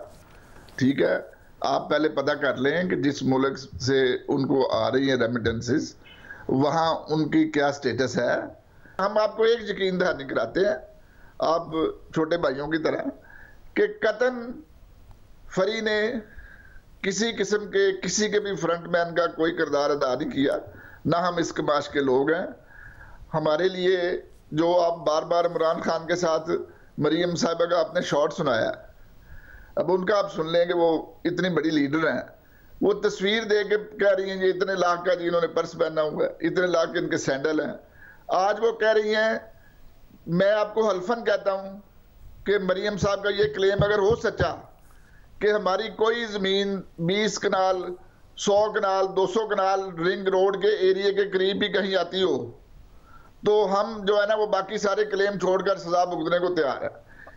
ठीक है, आप पहले पता कर लें कि जिस मुल्क से उनको आ रही है रेमिटेंसेस, वहां उनकी क्या स्टेटस है। हम आपको एक यकीन दहानी कराते हैं, आप छोटे भाइयों की तरह, कि कतन फरी ने किसी किस्म के किसी के भी फ्रंटमैन का कोई किरदार अदा नहीं किया, ना हम इस कमाश के लोग हैं। हमारे लिए जो आप बार बार इमरान खान के साथ मरियम साहिबा का आपने शॉट सुनाया, अब उनका आप सुन लेंगे, वो इतनी बड़ी लीडर हैं, वो तस्वीर दे के कह रही हैं ये इतने लाख का जी इन्होंने पर्स पहना हुआ है, इतने लाख के इनके सैंडल हैं। आज वो कह रही हैं, मैं आपको हल्फन कहता हूं कि मरियम साहब का ये क्लेम अगर हो सच्चा कि हमारी कोई जमीन 20 कनाल, 100 कनाल, 200 कनाल रिंग रोड के एरिया के करीब भी कहीं आती हो, तो हम जो है ना वो बाकी सारे क्लेम छोड़कर सजा भुगतने को तैयार है।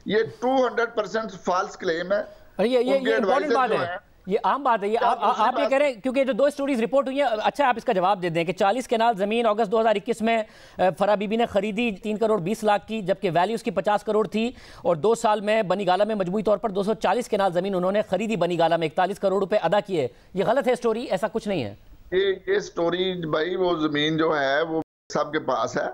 ये 200% फॉल्स क्लेम है। ये इंपॉर्टेंट बात है, ये आम बात है। ये आप ये कह रहे हैं क्योंकि जो 2 स्टोरीज रिपोर्ट हुई हैं, अच्छा आप इसका जवाब दे दें कि 40 कनाल ज़मीन अगस्त 2021 में फराह बीबी ने खरीदी 3 करोड़ 20 लाख की, जबकि वैल्यू उसकी 50 करोड़ थी, और 2 साल में बनीगाला में मजमूई तौर पर 240 कनाल ज़मीन उन्होंने खरीदी, बनीगाला में 41 करोड़ रुपए अदा किए। ये गलत है स्टोरी, ऐसा कुछ नहीं है। ये स्टोरी भाई, वो ज़मीन जो है वो सबके पास है।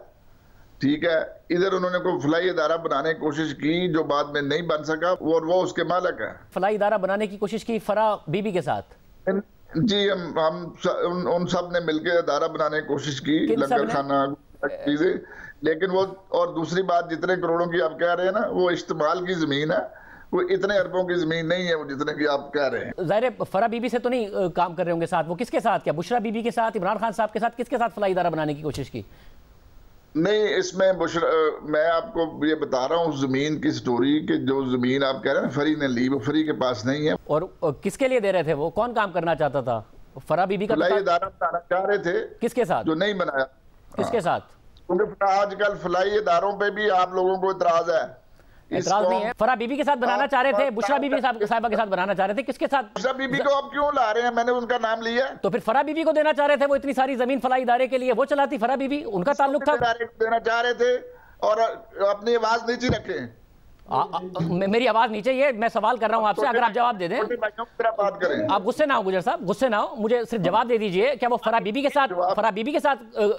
ठीक है, इधर उन्होंने कोई फलाई इदारा बनाने की कोशिश की जो बाद में नहीं बन सका, और वो उसके मालिक है। फलाई इदारा बनाने की कोशिश की फराह बीबी के साथ? जी, हम उन सब ने मिलकर इदारा बनाने की कोशिश की, लंगर खाना चीजें, लेकिन वो, और दूसरी बात, जितने करोड़ों की आप कह रहे हैं ना, वो इस्तेमाल की जमीन है, कोई इतने अरबों की जमीन नहीं है वो जितने की आप कह रहे हैं। ज़ाहिर फराह बीबी से तो नहीं काम कर रहे होंगे साथ, वो किसके साथ, क्या बुशरा बीबी के साथ, इमरान खान साहब के साथ, किसके साथ फलाई इदारा बनाने की कोशिश की? नहीं, इसमें मैं आपको ये बता रहा हूँ उस जमीन की स्टोरी, कि जो जमीन आप कह रहे हैं फरी ने ली, वो फरी के पास नहीं है। और किसके लिए दे रहे थे वो? कौन काम करना चाहता था? फराह बीबी का फलाई इदारा बनाना चाह रहे थे। किसके साथ? जो नहीं बनाया। किसके साथ? क्योंकि आजकल फलाई इदारों पे भी आप लोगों को इतराज है। एतराज नहीं है। फराह बीबी के साथ बनाना चाह रहे थे, बुशरा बीबी साहिबा के साथ बनाना चाह रहे थे, किसके साथ? बुशरा बीबी को आप क्यों ला रहे हैं? मैंने उनका नाम लिया। तो फिर फराह बीबी को देना चाह रहे थे, वो इतनी सारी जमीन फलाई इदारे के लिए वो चलाती फराह बीबी, उनका ताल्लुक था। देना चाह रहे थे और अपनी आवाज नीचे रखे। मेरी आवाज नीचे, ये मैं सवाल कर रहा हूं आपसे, अगर आप जवाब दे दें। बात करें, आप गुस्से ना हो गुजर साहब, गुस्से ना हो, मुझे सिर्फ जवाब दे दीजिए, क्या वो फराह बीबी के साथ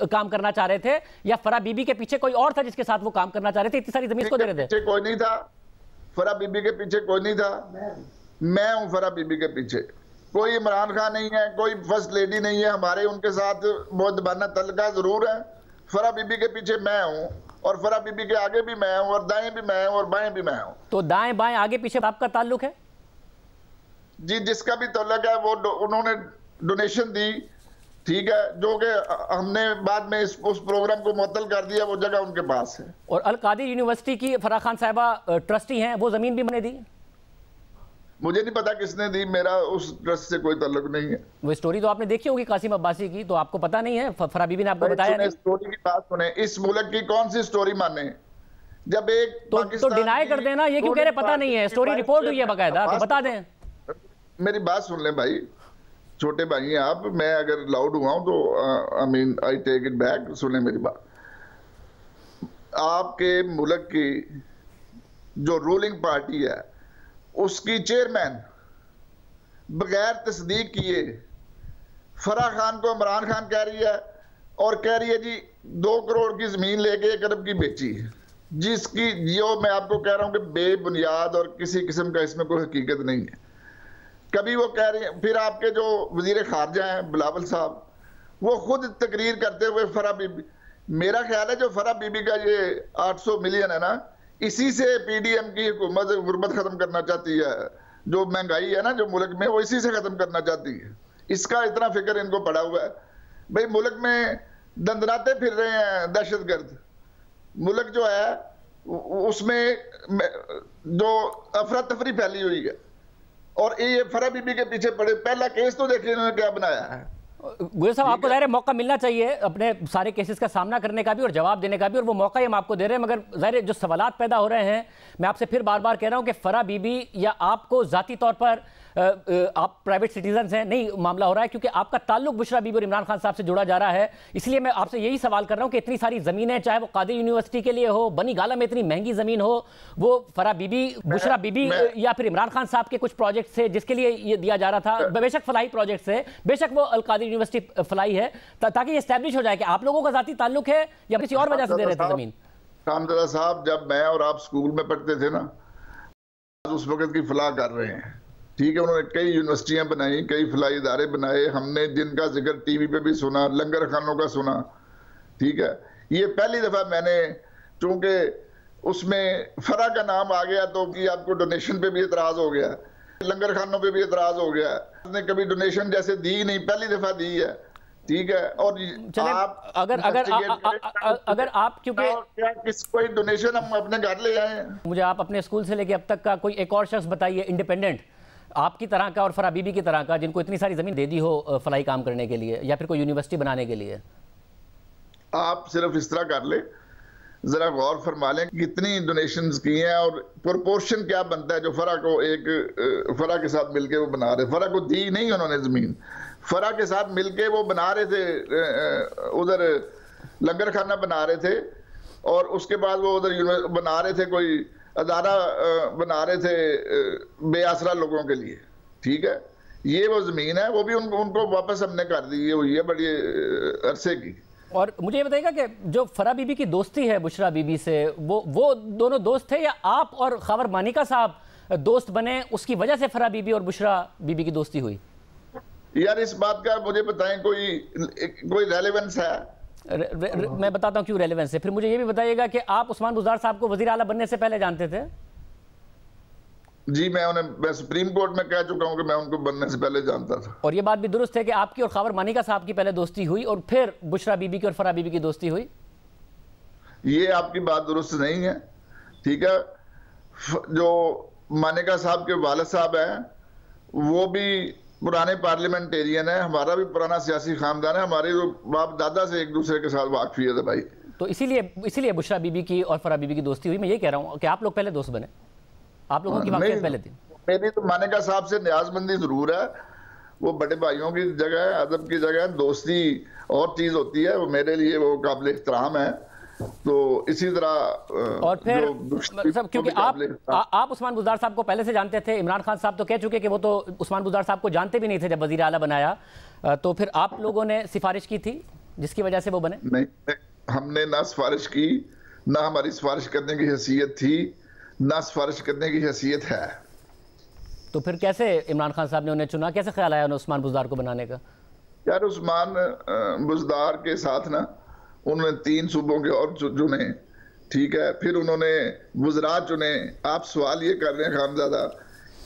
काम करना चाह रहे थे, या फराह बीबी के पीछे कोई और था जिसके साथ वो काम करना चाह रहे थे? इतनी सारी जमीन को दे रहे थे। कोई नहीं था, फराह बीबी के पीछे कोई नहीं था। मैं हूं फराह बीबी के पीछे, कोई इमरान खान नहीं है, कोई फर्स्ट लेडी नहीं है। हमारे उनके साथ बहुत दबाना तलका जरूर है। फराह बीबी के पीछे मैं हूं, और फराह बीबी के आगे भी मैं हूं, और दाएं भी मैं हूं, और बाएं भी मैं हूं। तो दाएं बाएं आगे पीछे आपका ताल्लुक है? जी, जिसका भी ताल्लुक है वो उन्होंने डोनेशन दी ठीक है, जो कि हमने बाद में उस प्रोग्राम को मुअत्तल कर दिया, वो जगह उनके पास है। और अल कादिर यूनिवर्सिटी की फराह खान साहिबा ट्रस्टी हैं, वो जमीन भी मैंने दी? मुझे नहीं पता किसने दी, मेरा उस ट्रस्ट से कोई ताल्लुक नहीं है। वो स्टोरी तो आपने देखी होगी कासिम अब्बासी की, तो आपको पता नहीं है? फराह बीबी ने आपको बताया नहीं? स्टोरी की बात सुने, इस मुल्क की कौन सी स्टोरी माने? जब एक तो डिनाई कर देना, ये क्यों कह रहे पता नहीं है? स्टोरी रिपोर्ट हुई है बाकायदा, तो बता दें। मेरी बात सुन लें भाई, छोटे भाई हैं आप, मैं अगर लाउड हुआ हूं तो I mean I take it back. सुने मेरी बात, आपके मुल्क की जो रूलिंग पार्टी है उसकी चेयरमैन बगैर तस्दीक किए फराह खान को इमरान खान कह रही है, और कह रही है जी 2 करोड़ की जमीन लेके 1 अरब की बेची, जिसकी जो मैं आपको कह रहा हूं कि बेबुनियाद और किसी किस्म का इसमें कोई हकीकत नहीं है। कभी वो कह रही है, फिर आपके जो वजीर खारजा हैं बिलावल साहब, वो खुद तकरीर करते हुए फराह बीबी, मेरा ख्याल है जो फराह बीबी का ये 800 मिलियन है ना, इसी से पीडीएम की हुकूमत गुर्बत खत्म करना चाहती है। जो महंगाई है ना जो मुल्क में, वो इसी से खत्म करना चाहती है। इसका इतना फिक्र इनको पड़ा हुआ है। भाई मुल्क में दंदनाते फिर रहे हैं दहशतगर्द, मुल्क जो है उसमें जो अफरा तफरी फैली हुई है, और ये फराह बीबी के पीछे पड़े। पहला केस तो देखिए इन्होंने क्या बनाया है। गुजर साहब, आपको ज़ाहिर है मौका मिलना चाहिए अपने सारे केसेस का सामना करने का भी और जवाब देने का भी, और वो मौका ही हम आपको दे रहे हैं। मगर ज़ाहिर जो सवालात पैदा हो रहे हैं, मैं आपसे फिर बार बार कह रहा हूं कि फराह बीबी या आपको ज़ाती तौर पर आप प्राइवेट सिटीजन हैं, नहीं मामला हो रहा है, क्योंकि आपका ताल्लुक बुशरा बीबी और इमरान खान साहब से जुड़ा जा रहा है। इसलिए मैं आपसे यही सवाल कर रहा हूं कि इतनी सारी ज़मीनें, चाहे वो कादिर यूनिवर्सिटी के लिए हो, बनी गाला में इतनी महंगी ज़मीन हो, वो फराह बीबी, बुशरा बीबी या फिर इमरान खान साहब के कुछ प्रोजेक्ट से जिसके लिए ये दिया जा रहा था, बेशक फलाही प्रोजेक्ट से, बेशक वो अल कादिर यूनिवर्सिटी फलाई है, ताकि ये एस्टैब्लिश हो जाए कि आप लोगों का ज़ाती ताल्लुक है या किसी और वजह से दे रहे थे ज़मीन। कामदादा साहब, जब मैं और आप स्कूल में पढ़ते थे ना, उस वक्त की फलाह कर रहे हैं, ठीक है। उन्होंने कई यूनिवर्सिटियां बनाई, कई फलाई इदारे बनाए, हमने जिनका जिक्र टीवी पे भी सुना, लंगर खानों का सुना, ठीक है। ये पहली दफा मैंने, चूंकि उसमें फराह का नाम आ गया तो कि आपको डोनेशन पे भी एतराज हो गया, लंगर खानों पे भी एतराज हो गया। उसने कभी डोनेशन जैसे दी नहीं, पहली दफा दी है, ठीक है। और आप अगर आप क्योंकि किस कोई डोनेशन हम अपने घर ले आए हैं। मुझे आप अपने स्कूल से लेके अब तक का कोई एक और शख्स बताइए इंडिपेंडेंट आपकी तरह का और फराह बीबी की तरह का, जिनको इतनी सारी जमीन दे दी हो फलाई काम करने के लिए या फिर कोई यूनिवर्सिटी बनाने के लिए। आप सिर्फ इस तरह कर ले, जरा गौर फरमा लें कितनी डोनेशंस की हैं और प्रोपोर्शन क्या बनता है जो फराह को एक फराह के साथ मिलके वो बना रहे। फराह को दी नहीं उन्होंने जमीन, फराह के साथ मिलके वो बना रहे थे, उधर लंगर खाना बना रहे थे, और उसके बाद वो उधर बना रहे थे, कोई अदारा बना रहे थे बेआसरा लोगों के लिए, ठीक है। ये वो जमीन है, वो भी उनको वापस हमने कर दी हुई है बड़ी अरसे की। और मुझे ये बताइएगा कि जो फराह बीबी की दोस्ती है बुशरा बीबी से, वो दोनों दोस्त थे या आप और खबर मानिका साहब दोस्त बने, उसकी वजह से फराह बीबी और बुशरा बीबी की दोस्ती हुई? यार इस बात का मुझे बताएं, कोई रेलेवेंस है? मैं बताता हूं क्यों रेलेवेंस है। फिर मुझे ये भी बताइएगा कि आप उस्मान बुज़दार साहब को वज़ीर आला बनने से पहले जानते थे? जी, मैं सुप्रीम कोर्ट में कह चुका हूं कि मैं उनको बनने से पहले जानता था। और ये बात भी दुरुस्त है कि आपकी और खबर मानिका साहब की पहले दोस्ती हुई और फिर बुशरा बीबी की और फराह बीबी की दोस्ती हुई? ये आपकी बात दुरुस्त नहीं है, ठीक है। जो मानिका साहब के वालिद साहब हैं वो भी पुराने पार्लियामेंटेरियन है, हमारा भी पुराना सियासी खानदान है, हमारे बाप दादा से एक दूसरे के साथ वाकफियत है भाई। तो इसीलिए बुशरा बीबी की और फराह बीबी की दोस्ती हुई। मैं ये कह रहा हूँ कि आप लोग पहले दोस्त बने, आप लोगों की वाकफियत पहले थी। मेरी तो मानिका साहब से न्याजमंदी जरूर है, वो बड़े भाइयों की जगह है, अदब की जगह है, दोस्ती और चीज होती है, वो मेरे लिए वो काबिल एहतराम है। तो इसी तरह और फिर क्योंकि आप उस्मान बुज़दार साहब को पहले से जानते थे, इमरान खान साहब तो कह चुके कि वो तो उस्मान बुज़दार साहब को जानते भी नहीं थे जब वज़ीर आला बनाया, तो फिर आप लोगों ने सिफारिश की थी जिसकी वजह से वो बने? नहीं, हमने ना सिफारिश की, ना हमारी सिफारिश करने की हैसियत थी, ना सिफारिश करने की हैसियत है। तो फिर कैसे इमरान खान साहब ने उन्हें चुना, कैसे ख्याल आया उन्हें उस्मान बुज़दार को बनाने का? यार उस्मान बुज़दार के साथ ना उन्होंने 3 सूबों के और चुने, ठीक है, फिर उन्होंने वज़रा चुने। आप सवाल ये कर रहे हैं खामज़ादा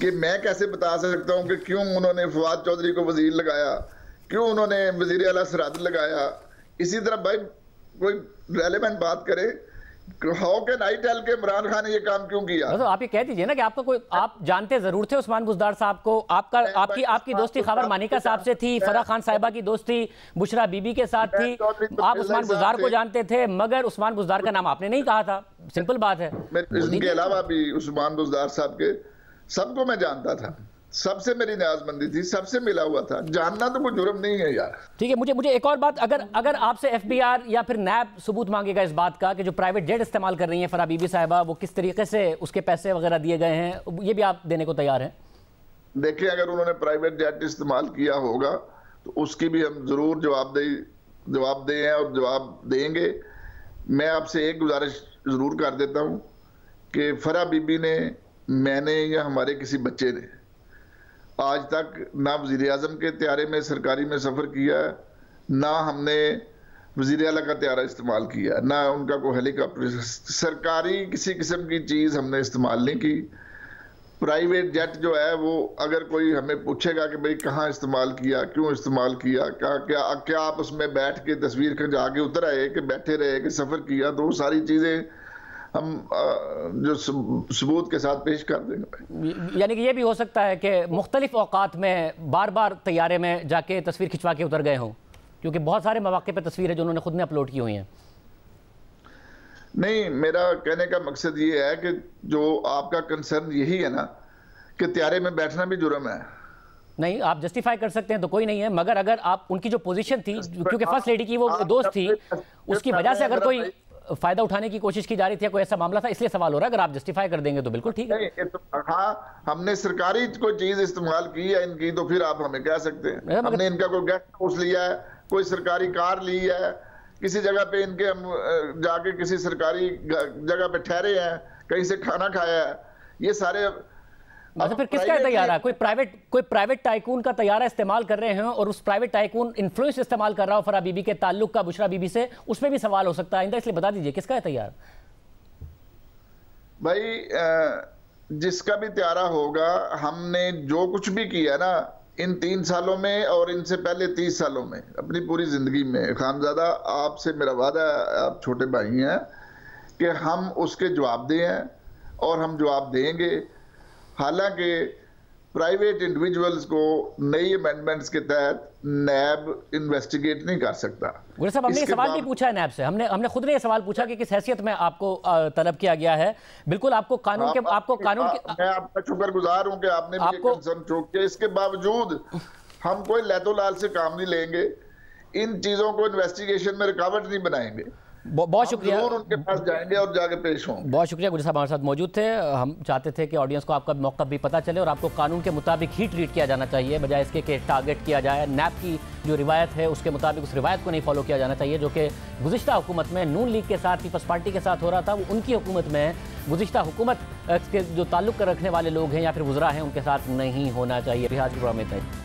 कि मैं कैसे बता सकता हूँ कि क्यों उन्होंने फवाद चौधरी को वजीर लगाया, क्यों उन्होंने वजीर आला सराद लगाया। इसी तरह भाई कोई रेलेवेंट बात करे, हाउ कैन आई टेल के इमरान खान ने ये काम क्यों किया। तो आप ये कह दीजिए ना कि आपका कोई, आप जानते जरूर थे उस्मान बुज़दार साहब को, आपकी दोस्ती खबर मानिका साहब से थी, फराह खान साहिबा की दोस्ती बुशरा बीबी के साथ थी, आप उस्मान बुज़दार को जानते थे, मगर उस्मान बुज़दार का नाम आपने नहीं कहा था। सिंपल बात है। इनके अलावा भी उस्मान बुज़दार साहब के सबको मैं जानता था, सबसे मेरी न्याज़मंदी थी, सबसे मिला हुआ था, जानना तो कोई जुर्म नहीं है यार। ठीक है, मुझे एक और बात, अगर आपसे एफबीआर या फिर नैब सबूत मांगेगा इस बात का कि जो प्राइवेट जेट इस्तेमाल कर रही हैं फराह बीबी साहिबा, वो किस तरीके से उसके पैसे वगैरह दिए गए हैं, ये भी आप देने को तैयार हैं? देखिए, अगर उन्होंने प्राइवेट जेट इस्तेमाल किया होगा तो उसकी भी हम जरूर जवाब दें और जवाब देंगे। मैं आपसे एक गुजारिश जरूर कर देता हूँ कि फराह बीबी ने, मैंने या हमारे किसी बच्चे ने आज तक ना वजीर आजम के त्यारे में सरकारी में सफ़र किया, ना हमने वजीर आला का त्यारा इस्तेमाल किया, ना उनका कोई हेलीकॉप्टर, सरकारी किसी किस्म की चीज़ हमने इस्तेमाल नहीं की। प्राइवेट जेट जो है वो, अगर कोई हमें पूछेगा कि भाई कहाँ इस्तेमाल किया, क्यों इस्तेमाल किया, क्या आप उसमें बैठ के तस्वीर खिंच आगे उतर आए कि बैठे रहे कि सफ़र किया, तो वो सारी चीज़ें हम जो सबूत के साथ पेश कर देंगे। यानी कि ये भी हो सकता है कि मुख्तलिफ औकात में बार बार तैयारे में जाके तस्वीर खिंचवा के उतर गए हों, क्योंकि बहुत सारे मौके पे तस्वीर है जो उन्होंने खुद ने अपलोड की हुई हैं। नहीं, मेरा कहने का मकसद ये है कि जो आपका कंसर्न यही है ना कि त्यारे में बैठना भी जुर्म है। नहीं, आप जस्टिफाई कर सकते हैं तो कोई नहीं है, मगर अगर आप उनकी जो पोजीशन थी, क्योंकि फर्स्ट लेडी की वो दोस्त थी, उसकी वजह से अगर कोई फायदा उठाने की कोशिश की जा रही थी, कोई ऐसा मामला था, इसलिए सवाल हो रहा है। अगर आप जस्टिफाई कर देंगे तो बिल्कुल ठीक है। हाँ, हमने सरकारी कोई चीज इस्तेमाल की है इनकी, तो फिर आप हमें कह सकते हैं हमने इनका कोई गेस्ट हाउस लिया है, कोई सरकारी कार ली है, किसी जगह पे इनके हम जाके किसी सरकारी जगह पे ठहरे हैं, कहीं से खाना खाया है, ये सारे। अच्छा, फिर किसका तैयारा? कोई प्राइवेट टाइकून का तैयारा इस्तेमाल कर रहे हैं और उस प्राइवेट टाइकून इन्फ्लुएंस इस्तेमाल कर रहा हो फराह बीबी के ताल्लुक का बुशरा बीबी से, उसमें भी सवाल हो सकता है आइंदा, इसलिए बता दीजिए किसका है तैयार? भाई जिसका भी तैयारा होगा, हमने जो कुछ भी किया ना इन 3 सालों में और इनसे पहले 30 सालों में, अपनी पूरी जिंदगी में, खानजादा आपसे मेरा वादा है, आप छोटे भाई हैं, कि हम उसके जवाब दें और हम जवाब देंगे। हालांकि प्राइवेट इंडिविजुअल्स को नई अमेंडमेंट्स के तहत नैब इन्वेस्टिगेट नहीं कर सकता। गुल साहब, हमने ये सवाल भी पूछा है नैब से, हमने खुद ने ये सवाल पूछा कि किस हैसियत में आपको तलब किया गया है। बिल्कुल, आपको कानून के मैं आपका शुक्रगुजार हूं कि आपने मुझे कंसर्न शो किया। इसके बावजूद हम कोई लैतोलाल से काम नहीं लेंगे, इन चीजों को इन्वेस्टिगेशन में रुकावट नहीं बनाएंगे। बहुत शुक्रिया, उनके पास जाएंगे और जाके पेश होंगे। बहुत शुक्रिया, गुल साहब हमारे साथ मौजूद थे। हम चाहते थे कि ऑडियंस को आपका मौका भी पता चले और आपको कानून के मुताबिक ही ट्रीट किया जाना चाहिए, बजाय इसके कि टारगेट किया जाए। नैब की जो रिवायत है उसके मुताबिक उस रिवायत को नहीं फॉलो किया जाना चाहिए, जो कि गुज़िश्ता हुकूमत में नून लीग के साथ, पीपल्स पार्टी के साथ हो रहा था, वो उनकी हुकूमत में गुज़िश्ता हुकूमत के जो ताल्लुक़ रखने वाले लोग हैं या फिर वज़रा हैं उनके साथ नहीं होना चाहिए। आज के प्रोग्राम में इतना ही।